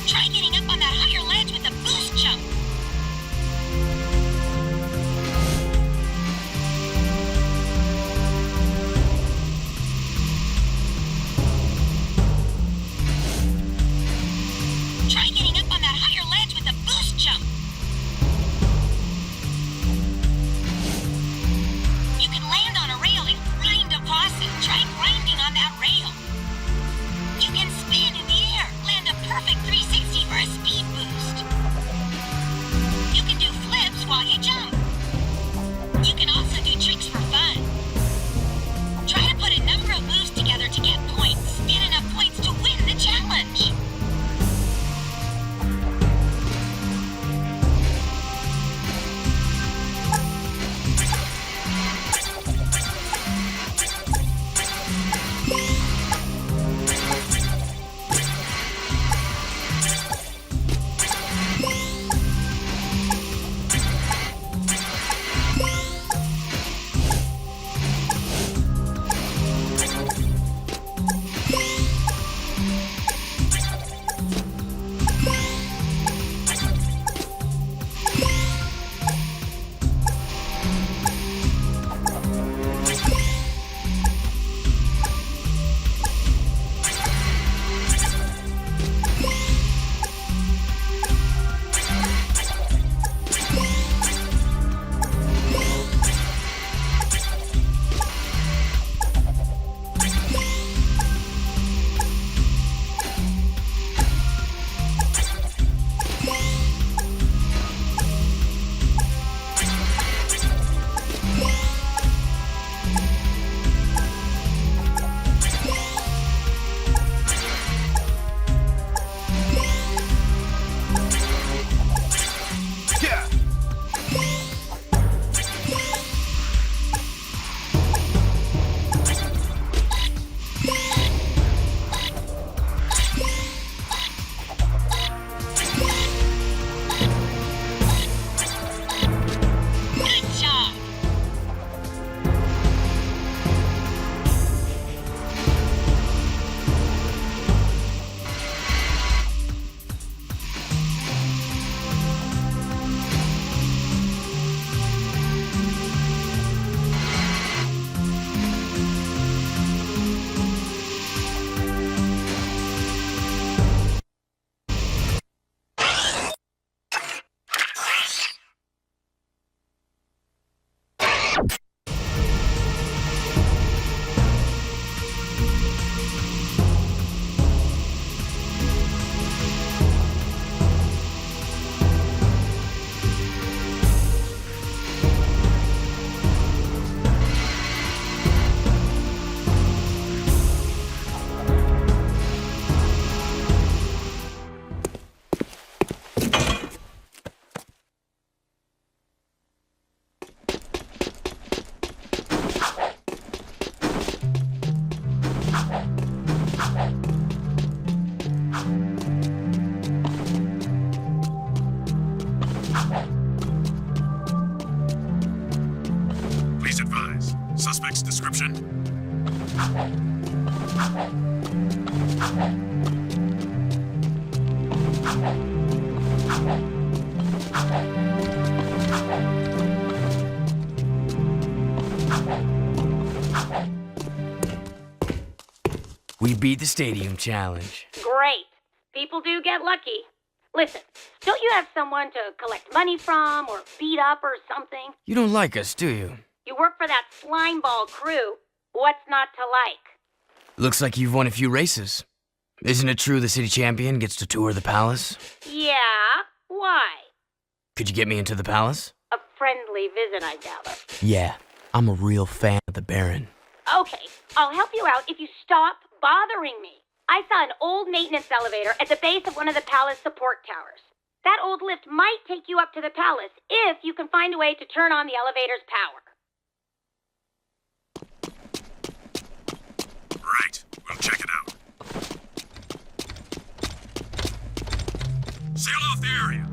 Try getting up on that higher ledge with a boost jump. Try getting up on that higher ledge with a boost jump. You can land on a rail and grind a possum. Try grinding on that rail. You can spin in the air, land a perfect 360 for a speed boost. You can do flips while you jump. You can also do tricks for fun. Try to put a number of moves together to get points. Get enough points to win the challenge. Suspect's description? We beat the stadium challenge. Great. People do get lucky. Listen, don't you have someone to collect money from or beat up or something? You don't like us, do you? You work for that slimeball crew. What's not to like? Looks like you've won a few races. Isn't it true the city champion gets to tour the palace? Yeah? Why? Could you get me into the palace? A friendly visit, I gather. Yeah, I'm a real fan of the Baron. Okay, I'll help you out if you stop bothering me. I saw an old maintenance elevator at the base of one of the palace support towers. That old lift might take you up to the palace if you can find a way to turn on the elevator's power. Right, we'll check it out. Seal off the area.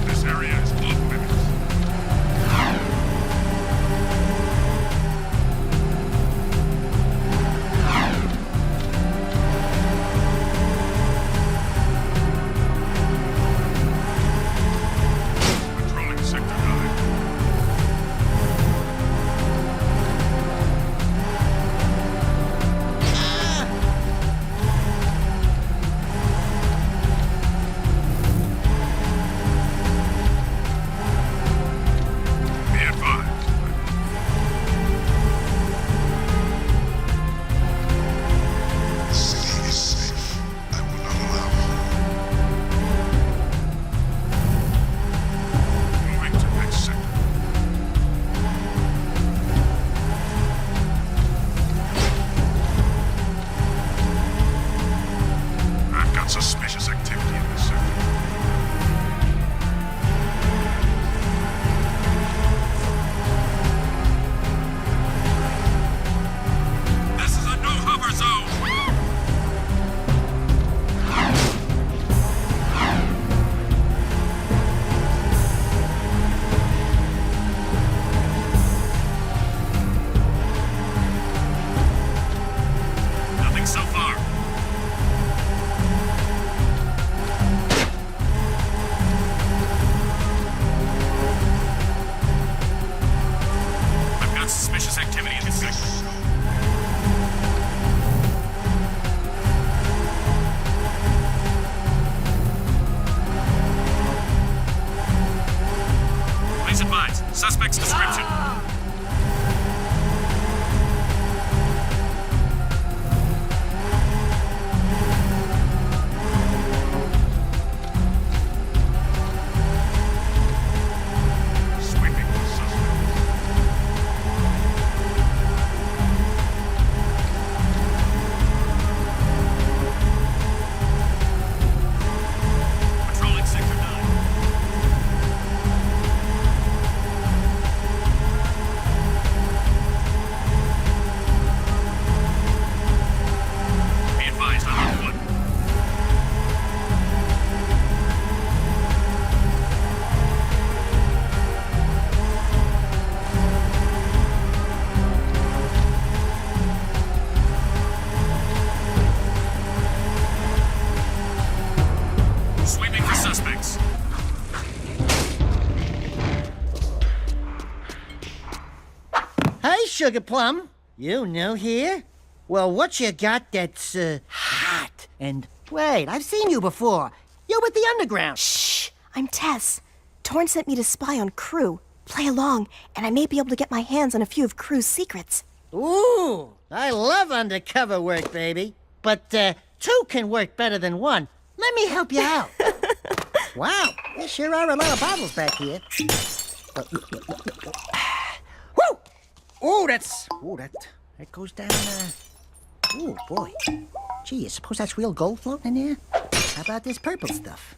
This area is off limits. Controlling Sector 9. Be advised. The city is safe. I will not allow Moving to next sector. I've got suspicious activity in this sector. This is a no-hover zone! Nothing so far. I've got suspicious activity in this sector. Please advise. Suspect's description. Sweeping the suspect. Patrolling Sector 9. Be advised, I'm on foot. Sweeping for suspects. Hey, Sugar Plum. You new here? Well, what you got that's, hot? And wait, I've seen you before. You're with the Underground. Shh! I'm Tess. Torn sent me to spy on Crew. Play along, and I may be able to get my hands on a few of Crew's secrets. Ooh, I love undercover work, baby. But, two can work better than one. Let me help you out. Wow, there sure are a lot of bottles back here. Woo! Ooh, that goes down, ooh, boy. Gee, you suppose that's real gold floating in there? How about this purple stuff?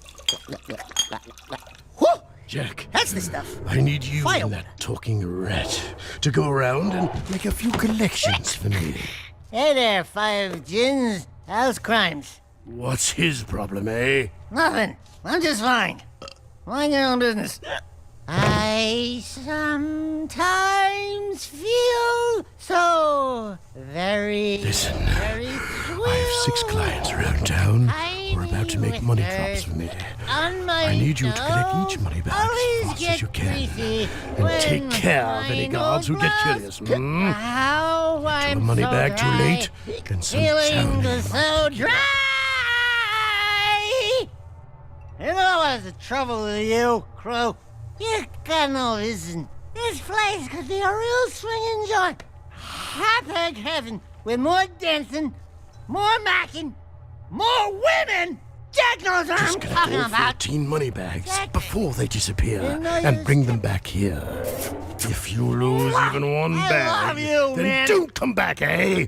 Whoo! Jak, That's the stuff. I need you and Firewood. that talking rat to go around and make a few collections for me. Hey there, 5 gins. How's crimes? What's his problem, eh? Nothing. I'm just fine. Mind your own business. I sometimes feel so very, Listen, very sweet. I have 6 clients around town who are about to make money drops for me. I need you to collect each money back as fast as you can. And take care of any guards who get curious. Get your money back too late, then some sound. So dry! You know what's the trouble with you, Crow? You got no vision. This place could be a real swinging joint. Hot-egg heaven with more dancing, more macking, more women! Jack knows what I'm talking about! 14 money bags before they disappear and bring them back here. If you lose even one bag, then don't come back, eh?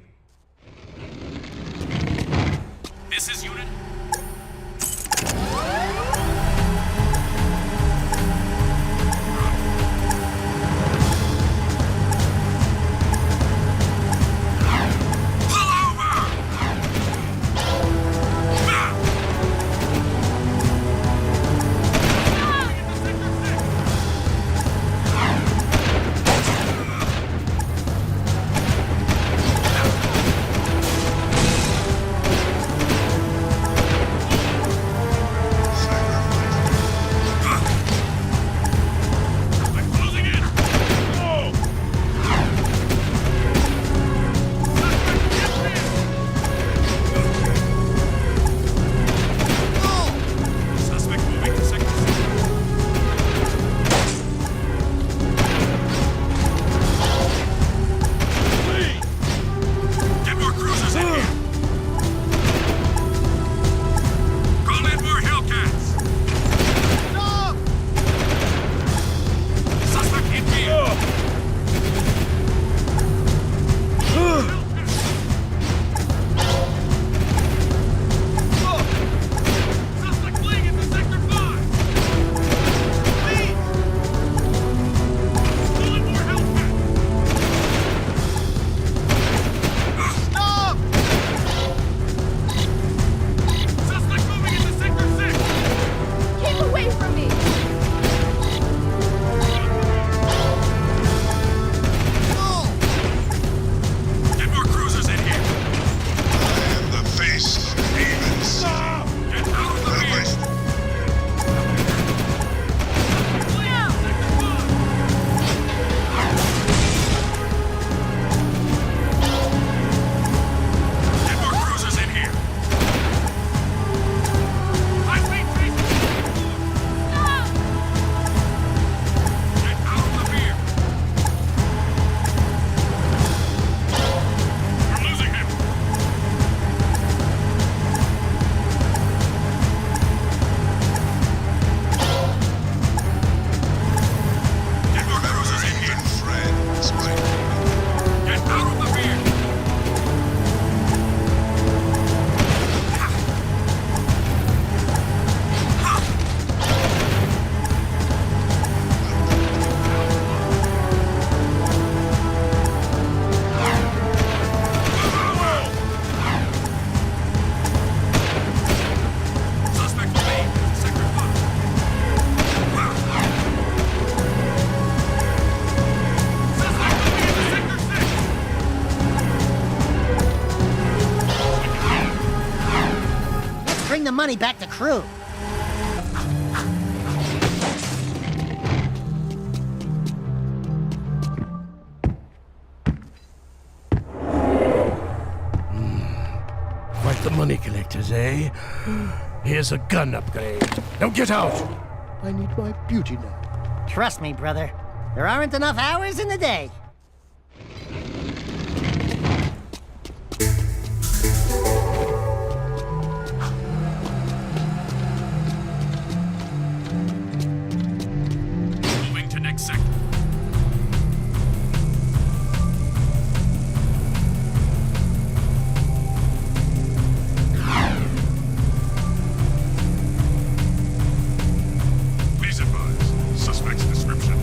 This is Unit. Bring the money back to crew. Quite the money collectors, eh? Here's a gun upgrade. Now get out! I need my beauty now. Trust me, brother. There aren't enough hours in the day. Moving to next sector. Please advise. Suspect's description.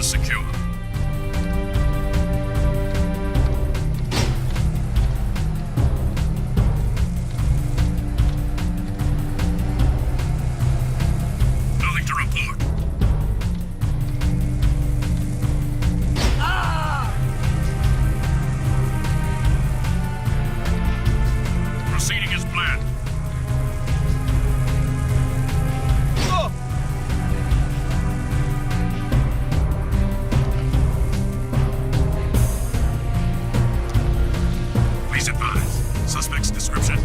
Perimeter secure. Nothing to report. Proceeding as planned. Please advise. Suspect's description.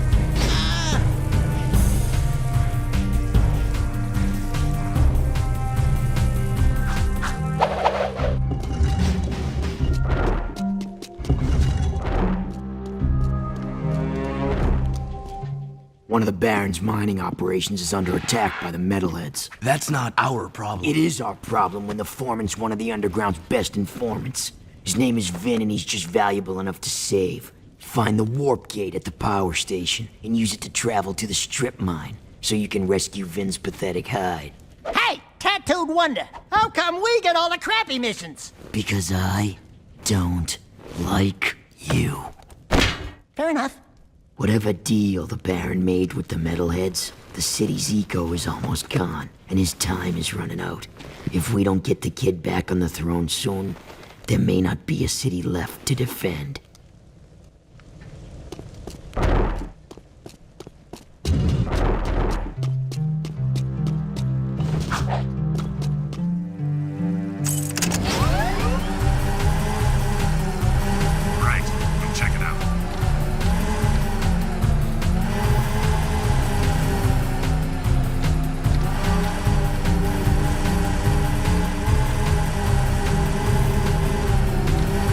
One of the Baron's mining operations is under attack by the metalheads. That's not our problem. It is our problem when the foreman's one of the underground's best informants. His name is Vin, and he's just valuable enough to save. Find the warp gate at the power station and use it to travel to the strip mine so you can rescue Vin's pathetic hide. Hey, tattooed wonder, how come we get all the crappy missions? Because I don't like you. Fair enough. Whatever deal the Baron made with the metalheads, the city's eco is almost gone, and his time is running out. If we don't get the kid back on the throne soon, there may not be a city left to defend. Right. We'll check it out.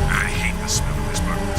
I hate the smell of this burger.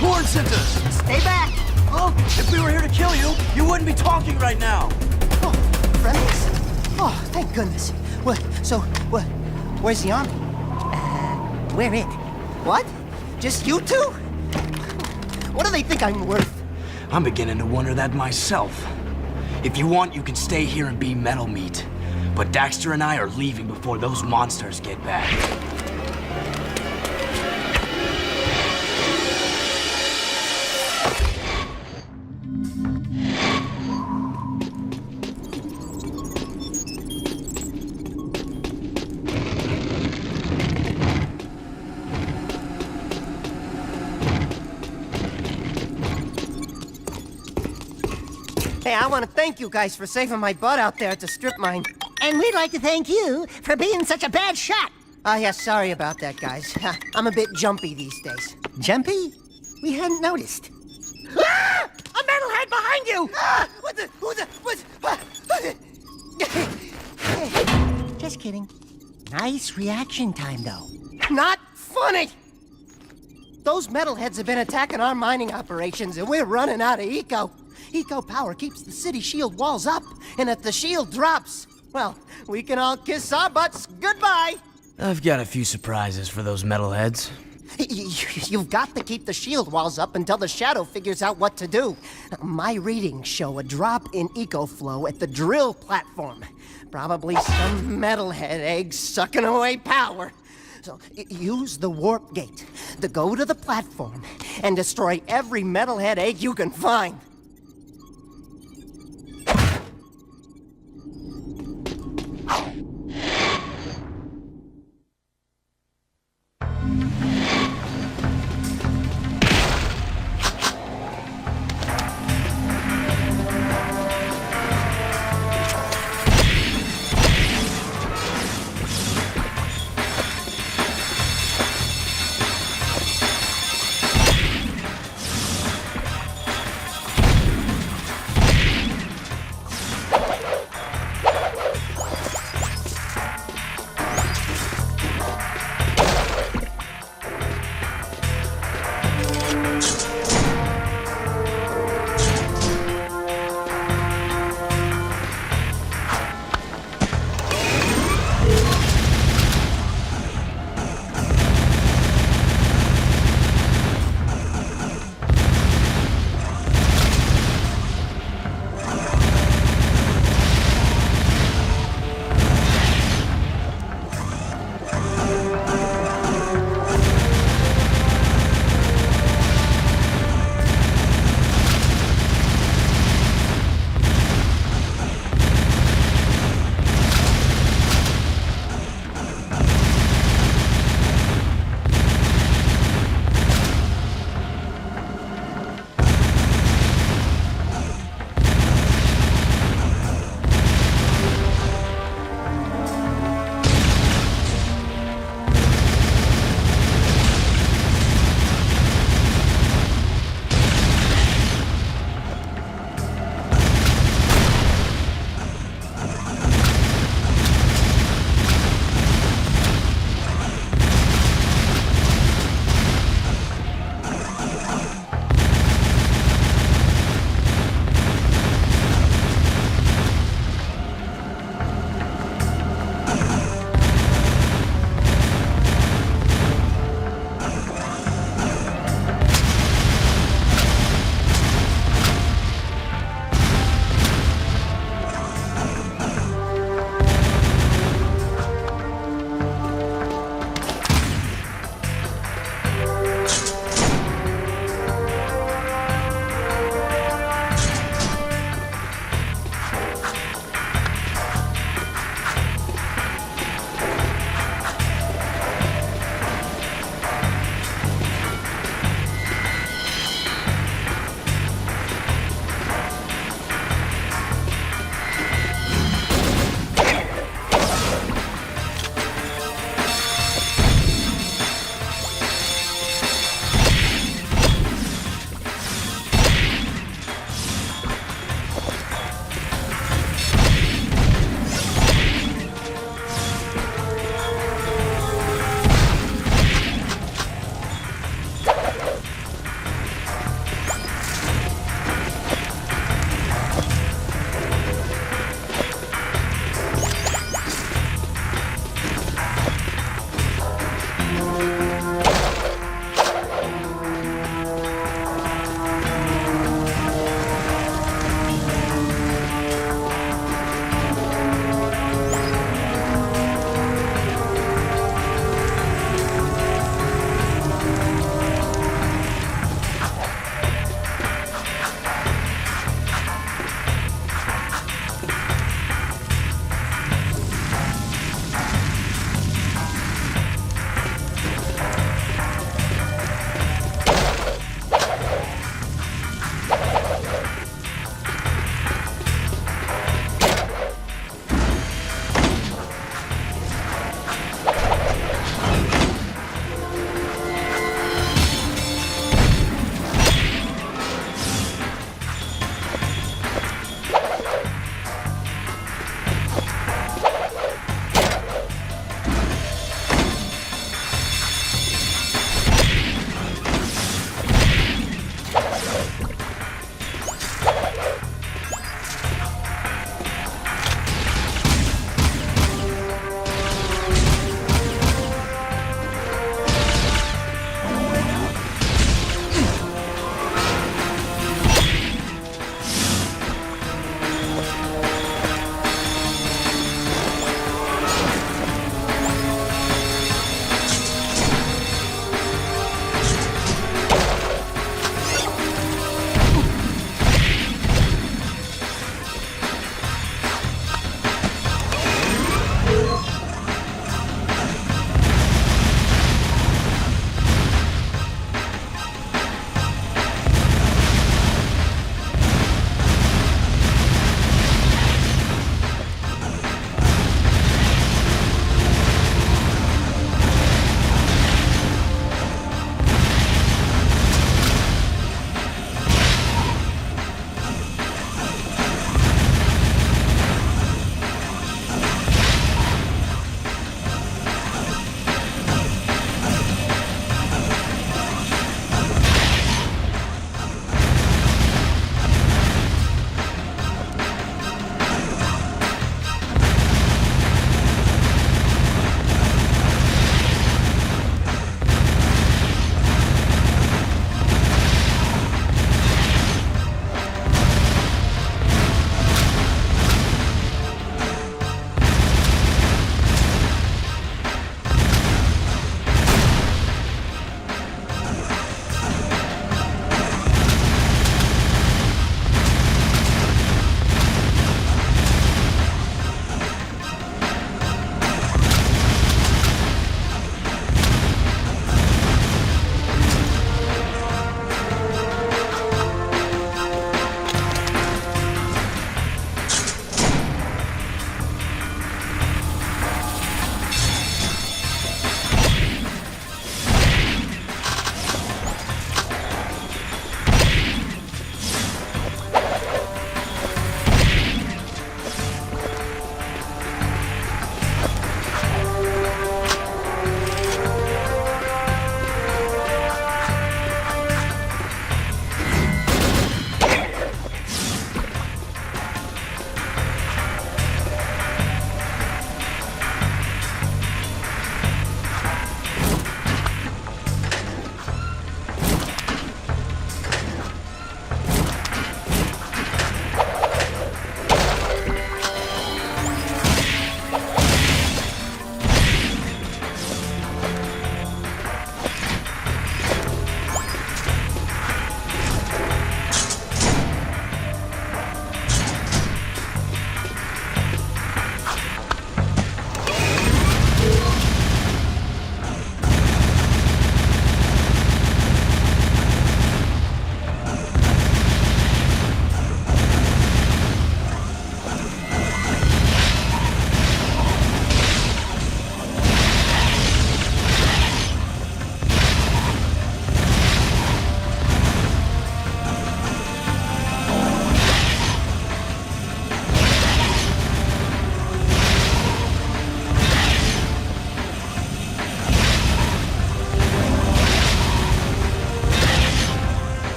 Torn sent us! Stay back! Oh, if we were here to kill you, you wouldn't be talking right now. Oh, friendlies? Oh, thank goodness. Where's the army? Where it? What? Just you two? What do they think I'm worth? I'm beginning to wonder that myself. If you want, you can stay here and be metal meat. But Daxter and I are leaving before those monsters get back. Hey, I want to thank you guys for saving my butt out there at the strip mine. And we'd like to thank you for being such a bad shot. Oh, yeah, sorry about that, guys. I'm a bit jumpy these days. Jumpy? We hadn't noticed. Ah! A metalhead behind you! Ah! Just kidding. Nice reaction time, though. Not funny! Those metalheads have been attacking our mining operations, and we're running out of eco. Eco power keeps the city shield walls up, and if the shield drops, well, we can all kiss our butts goodbye. I've got a few surprises for those metalheads. You've got to keep the shield walls up until the Shadow figures out what to do. My readings show a drop in eco flow at the drill platform. Probably some metalhead egg sucking away power. So use the warp gate to go to the platform and destroy every metalhead egg you can find.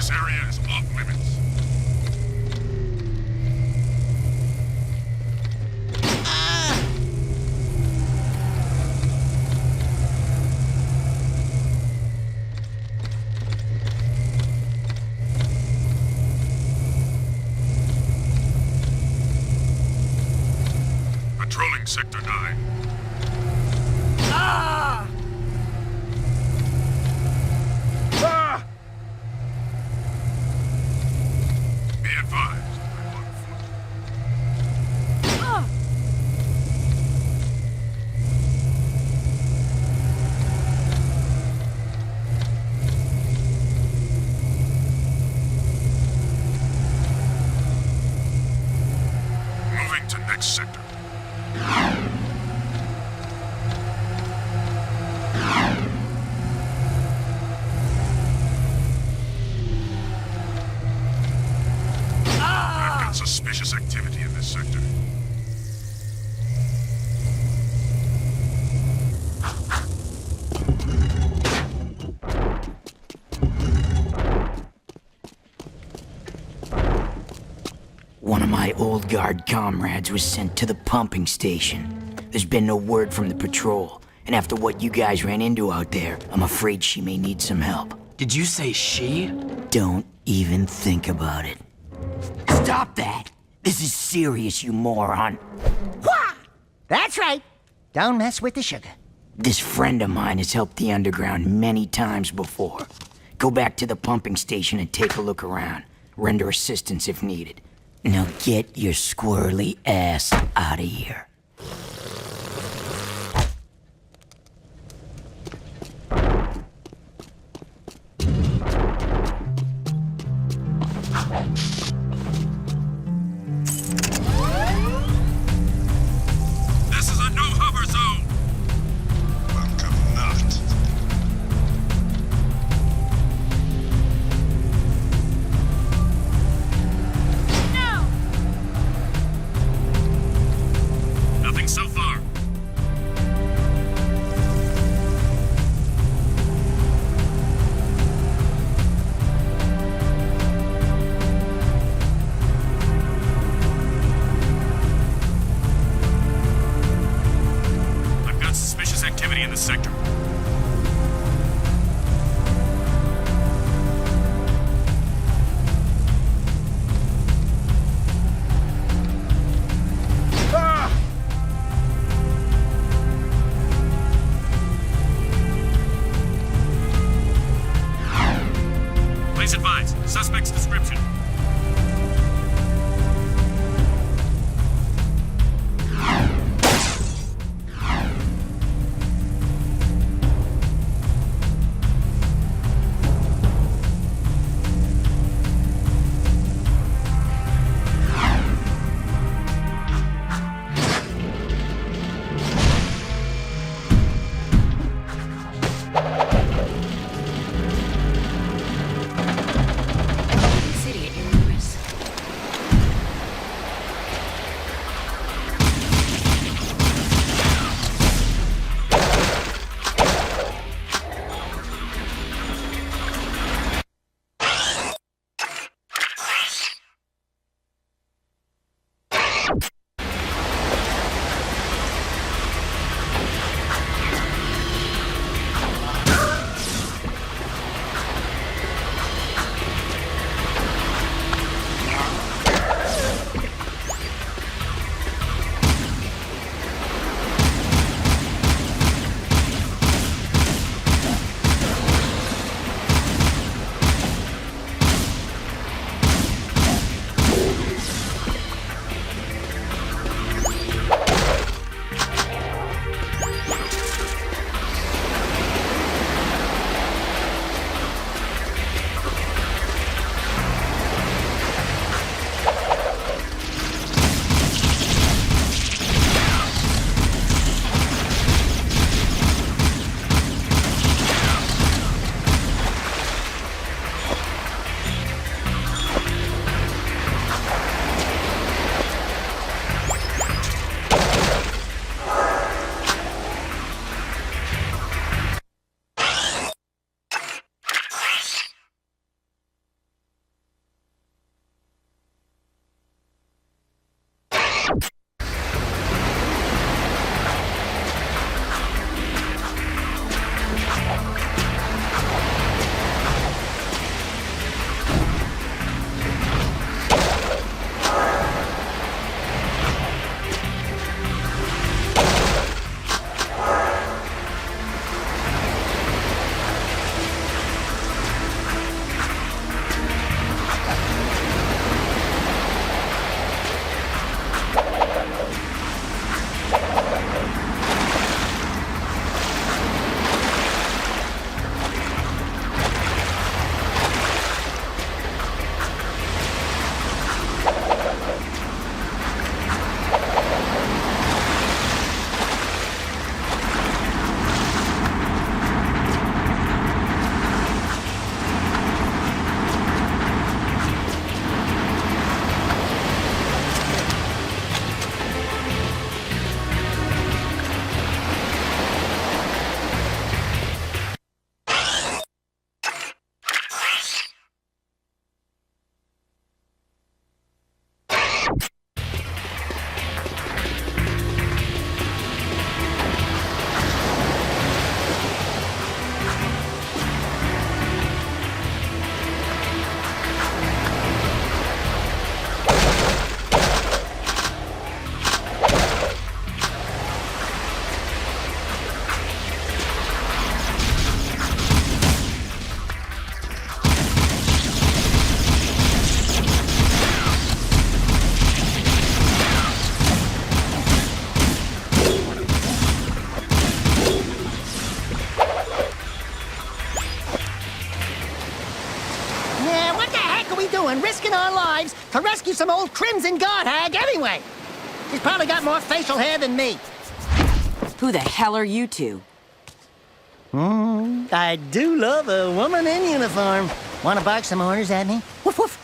This area is off limits. Patrolling Sector 9. Ah! Ah! Be advised, I'm on foot. Ah! Moving to next sector. I've got suspicious activity in this sector. One of my old guard comrades was sent to the pumping station. There's been no word from the patrol, and after what you guys ran into out there, I'm afraid she may need some help. Did you say she? Don't even think about it. Stop that! This is serious, you moron. Wah! That's right. Don't mess with the sugar. This friend of mine has helped the underground many times before. Go back to the pumping station and take a look around. Render assistance if needed. Now get your squirrely ass out of here. This is a no-hover zone! Welcome not. Nothing so far. I've got suspicious activity in this sector. Ah! Please advise. Suspect's description. City doing risking our lives to rescue some old Crimson Guard hag anyway? She's probably got more facial hair than me. Who the hell are you two? I do love a woman in uniform. Want to bark some orders at me? Woof woof.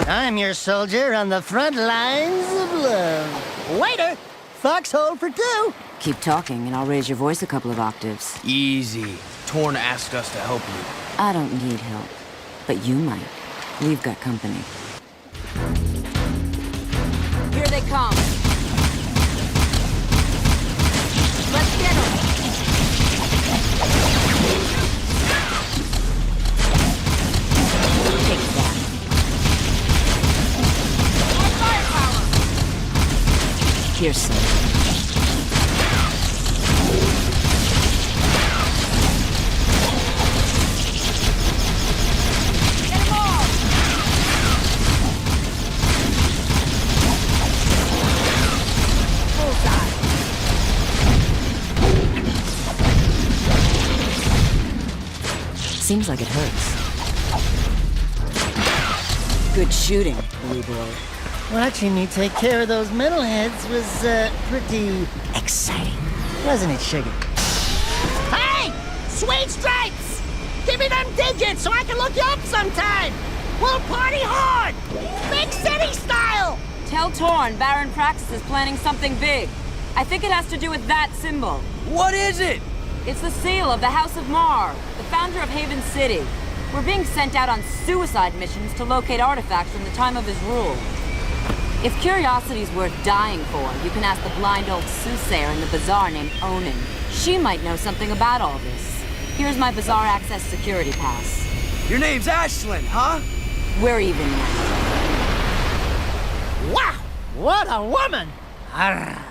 I'm your soldier on the front lines of love. Waiter, foxhole for two. Keep talking and I'll raise your voice a couple of octaves. Easy. Torn asked us to help you. I don't need help, but you might. We've got company. Here they come. Let's get them. Take that. More firepower. Here's some. Seems like it hurts. Good shooting, blue boy. Watching me take care of those metalheads was, pretty exciting. Wasn't it, Sugar? Hey! Sweet stripes! Give me them digits so I can look you up sometime! We'll party hard! Big city style! Tell Torn Baron Praxis is planning something big. I think it has to do with that symbol. What is it? It's the seal of the House of Mar, the founder of Haven City. We're being sent out on suicide missions to locate artifacts from the time of his rule. If curiosity's worth dying for, you can ask the blind old soothsayer in the bazaar named Onan. She might know something about all this. Here's my bazaar access security pass. Your name's Ashlyn, huh? We're even now. Wow! What a woman! Arrgh.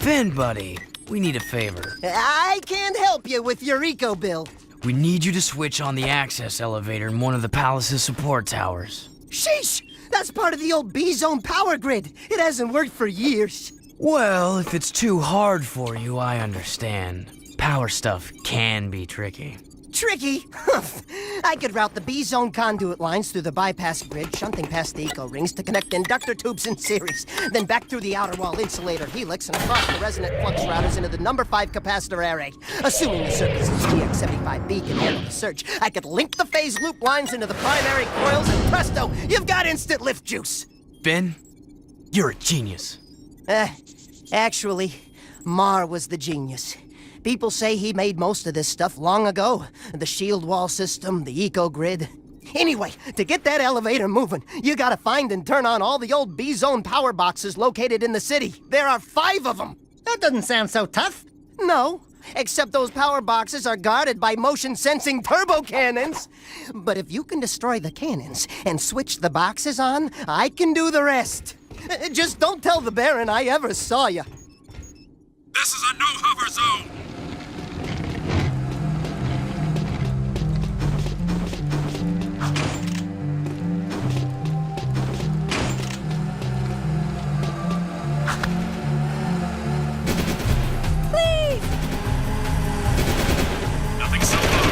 Finn, buddy, we need a favor. I can't help you with your eco bill. We need you to switch on the access elevator in one of the palace's support towers. Sheesh! That's part of the old B-zone power grid. It hasn't worked for years. Well, if it's too hard for you, I understand. Power stuff can be tricky. Tricky? I could route the B-zone conduit lines through the bypass grid, shunting past the eco rings to connect inductor tubes in series, then back through the outer wall insulator helix and across the resonant flux routers into the number 5 capacitor array. Assuming the circuit's GX75B can handle the surge, I could link the phase loop lines into the primary coils, and presto, you've got instant lift juice. Finn, you're a genius. Actually, Mar was the genius. People say he made most of this stuff long ago. The shield wall system, the eco-grid. Anyway, to get that elevator moving, you gotta find and turn on all the old B-zone power boxes located in the city. There are 5 of them. That doesn't sound so tough. No, except those power boxes are guarded by motion-sensing turbo cannons. But if you can destroy the cannons and switch the boxes on, I can do the rest. Just don't tell the Baron I ever saw you. This is a no-hover zone! Nothing so far.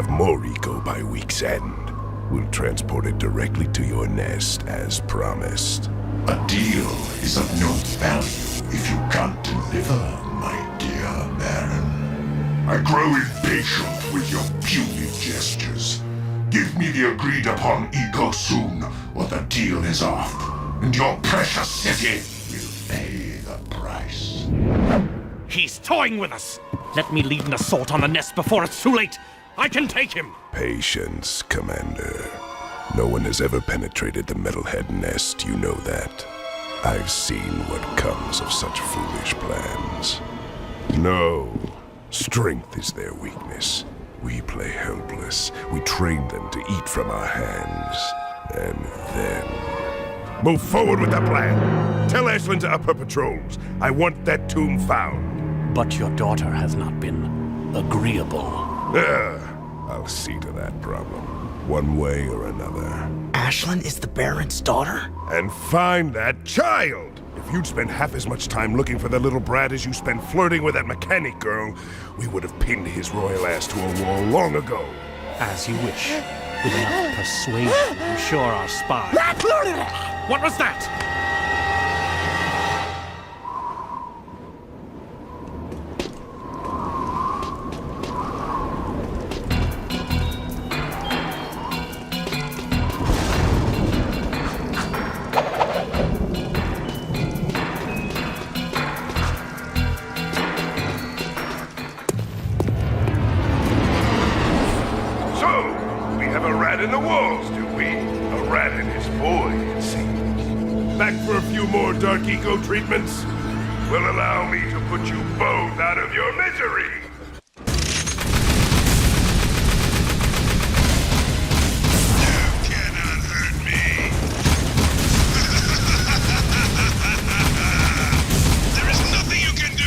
have more eco by week's end. We'll transport it directly to your nest, as promised. A deal is of no value if you can't deliver, my dear Baron. I grow impatient with your puny gestures. Give me the agreed-upon eco soon, or the deal is off, and your precious city will pay the price. He's toying with us! Let me lead an assault on the nest before it's too late! I can take him! Patience, Commander. No one has ever penetrated the Metalhead nest, you know that. I've seen what comes of such foolish plans. No, strength is their weakness. We play helpless. We train them to eat from our hands. And then... Move forward with the plan! Tell Ashland to up her patrols. I want that tomb found. But your daughter has not been agreeable. I'll see to that problem, one way or another. Ashlyn is the Baron's daughter? And find that child! If you'd spent half as much time looking for the little brat as you spent flirting with that mechanic girl, we would have pinned his royal ass to a wall long ago. As you wish. With enough persuasion, I'm sure our spy... What was that? In the walls, do we? A rat and his boy, it seems. Back for a few more dark eco treatments? Will allow me to put you both out of your misery! You cannot hurt me! There is nothing you can do!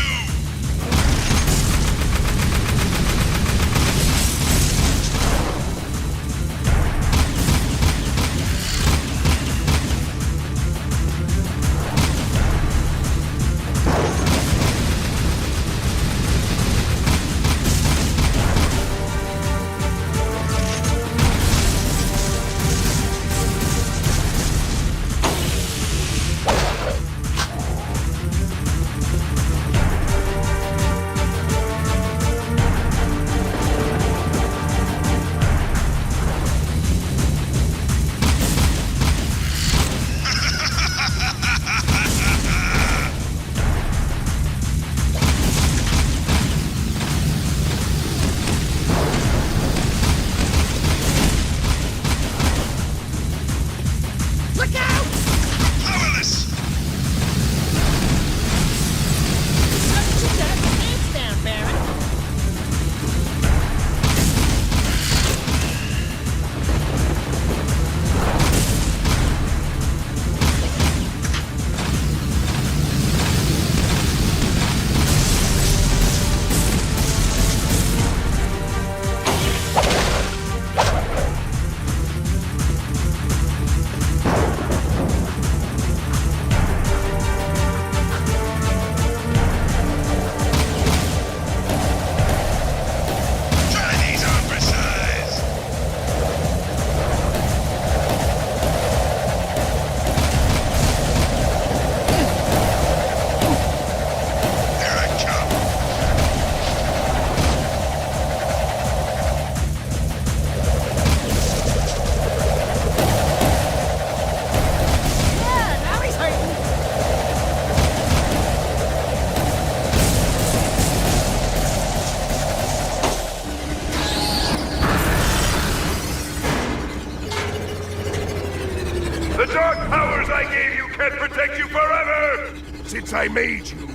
Since I made you,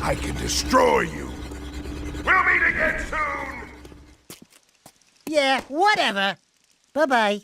I can destroy you. We'll meet again soon! Yeah, whatever. Bye-bye.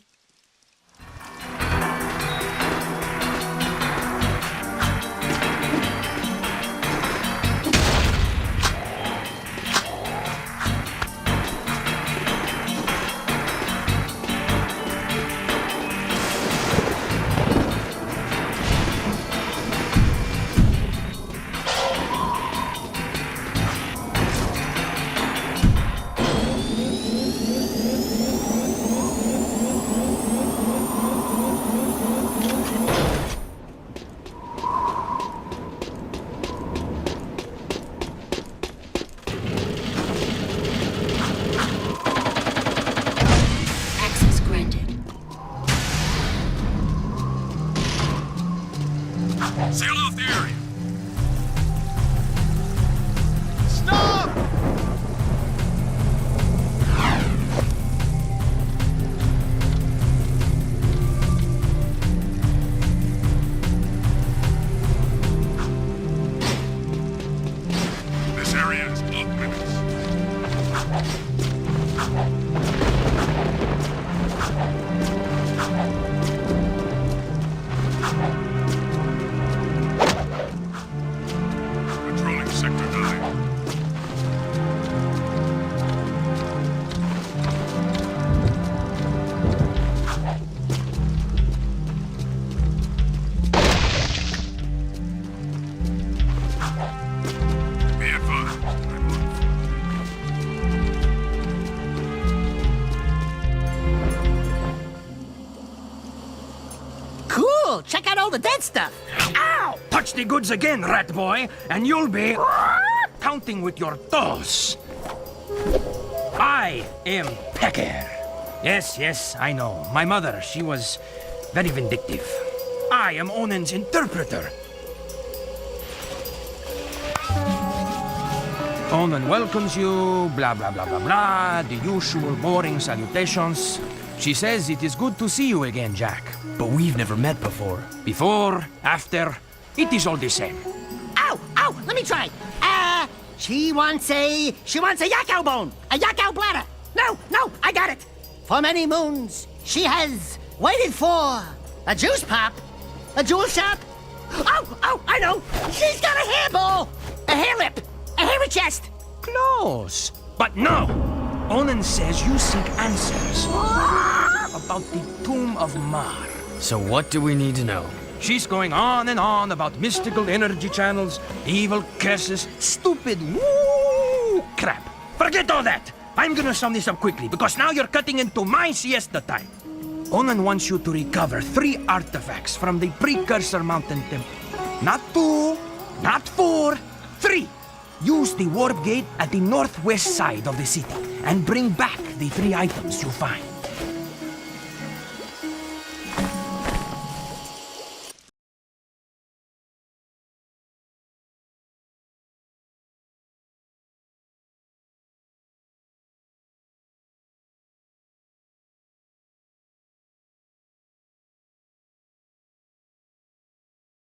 Patrolling Sector 9. Be advised, I'm on Cool! Check out all the dead stuff! Ow! Touch the goods again, rat boy, and you'll be counting with your toes. I am Pecker. Yes, I know. My mother, she was very vindictive. I am Onen's interpreter. Onen welcomes you, blah, blah, blah, blah, blah, the usual boring salutations. She says it is good to see you again, Jak. But we've never met before. Before, after, it is all the same. Ow! Ow! Let me try! She wants a yak bone! A yak bladder! No! I got it! For many moons, she has waited for a juice pop, a jewel shop. Oh! I know! She's got a hairball! A hair lip! A hairy chest! Close. But no! Onen says you seek answers about the Tomb of Mar. So what do we need to know? She's going on and on about mystical energy channels, evil curses, stupid woo crap. Forget all that. I'm gonna sum this up quickly because now you're cutting into my siesta time. Onen wants you to recover 3 artifacts from the Precursor Mountain Temple. Not 2, not 4, 3. Use the warp gate at the northwest side of the city and bring back the 3 items you find.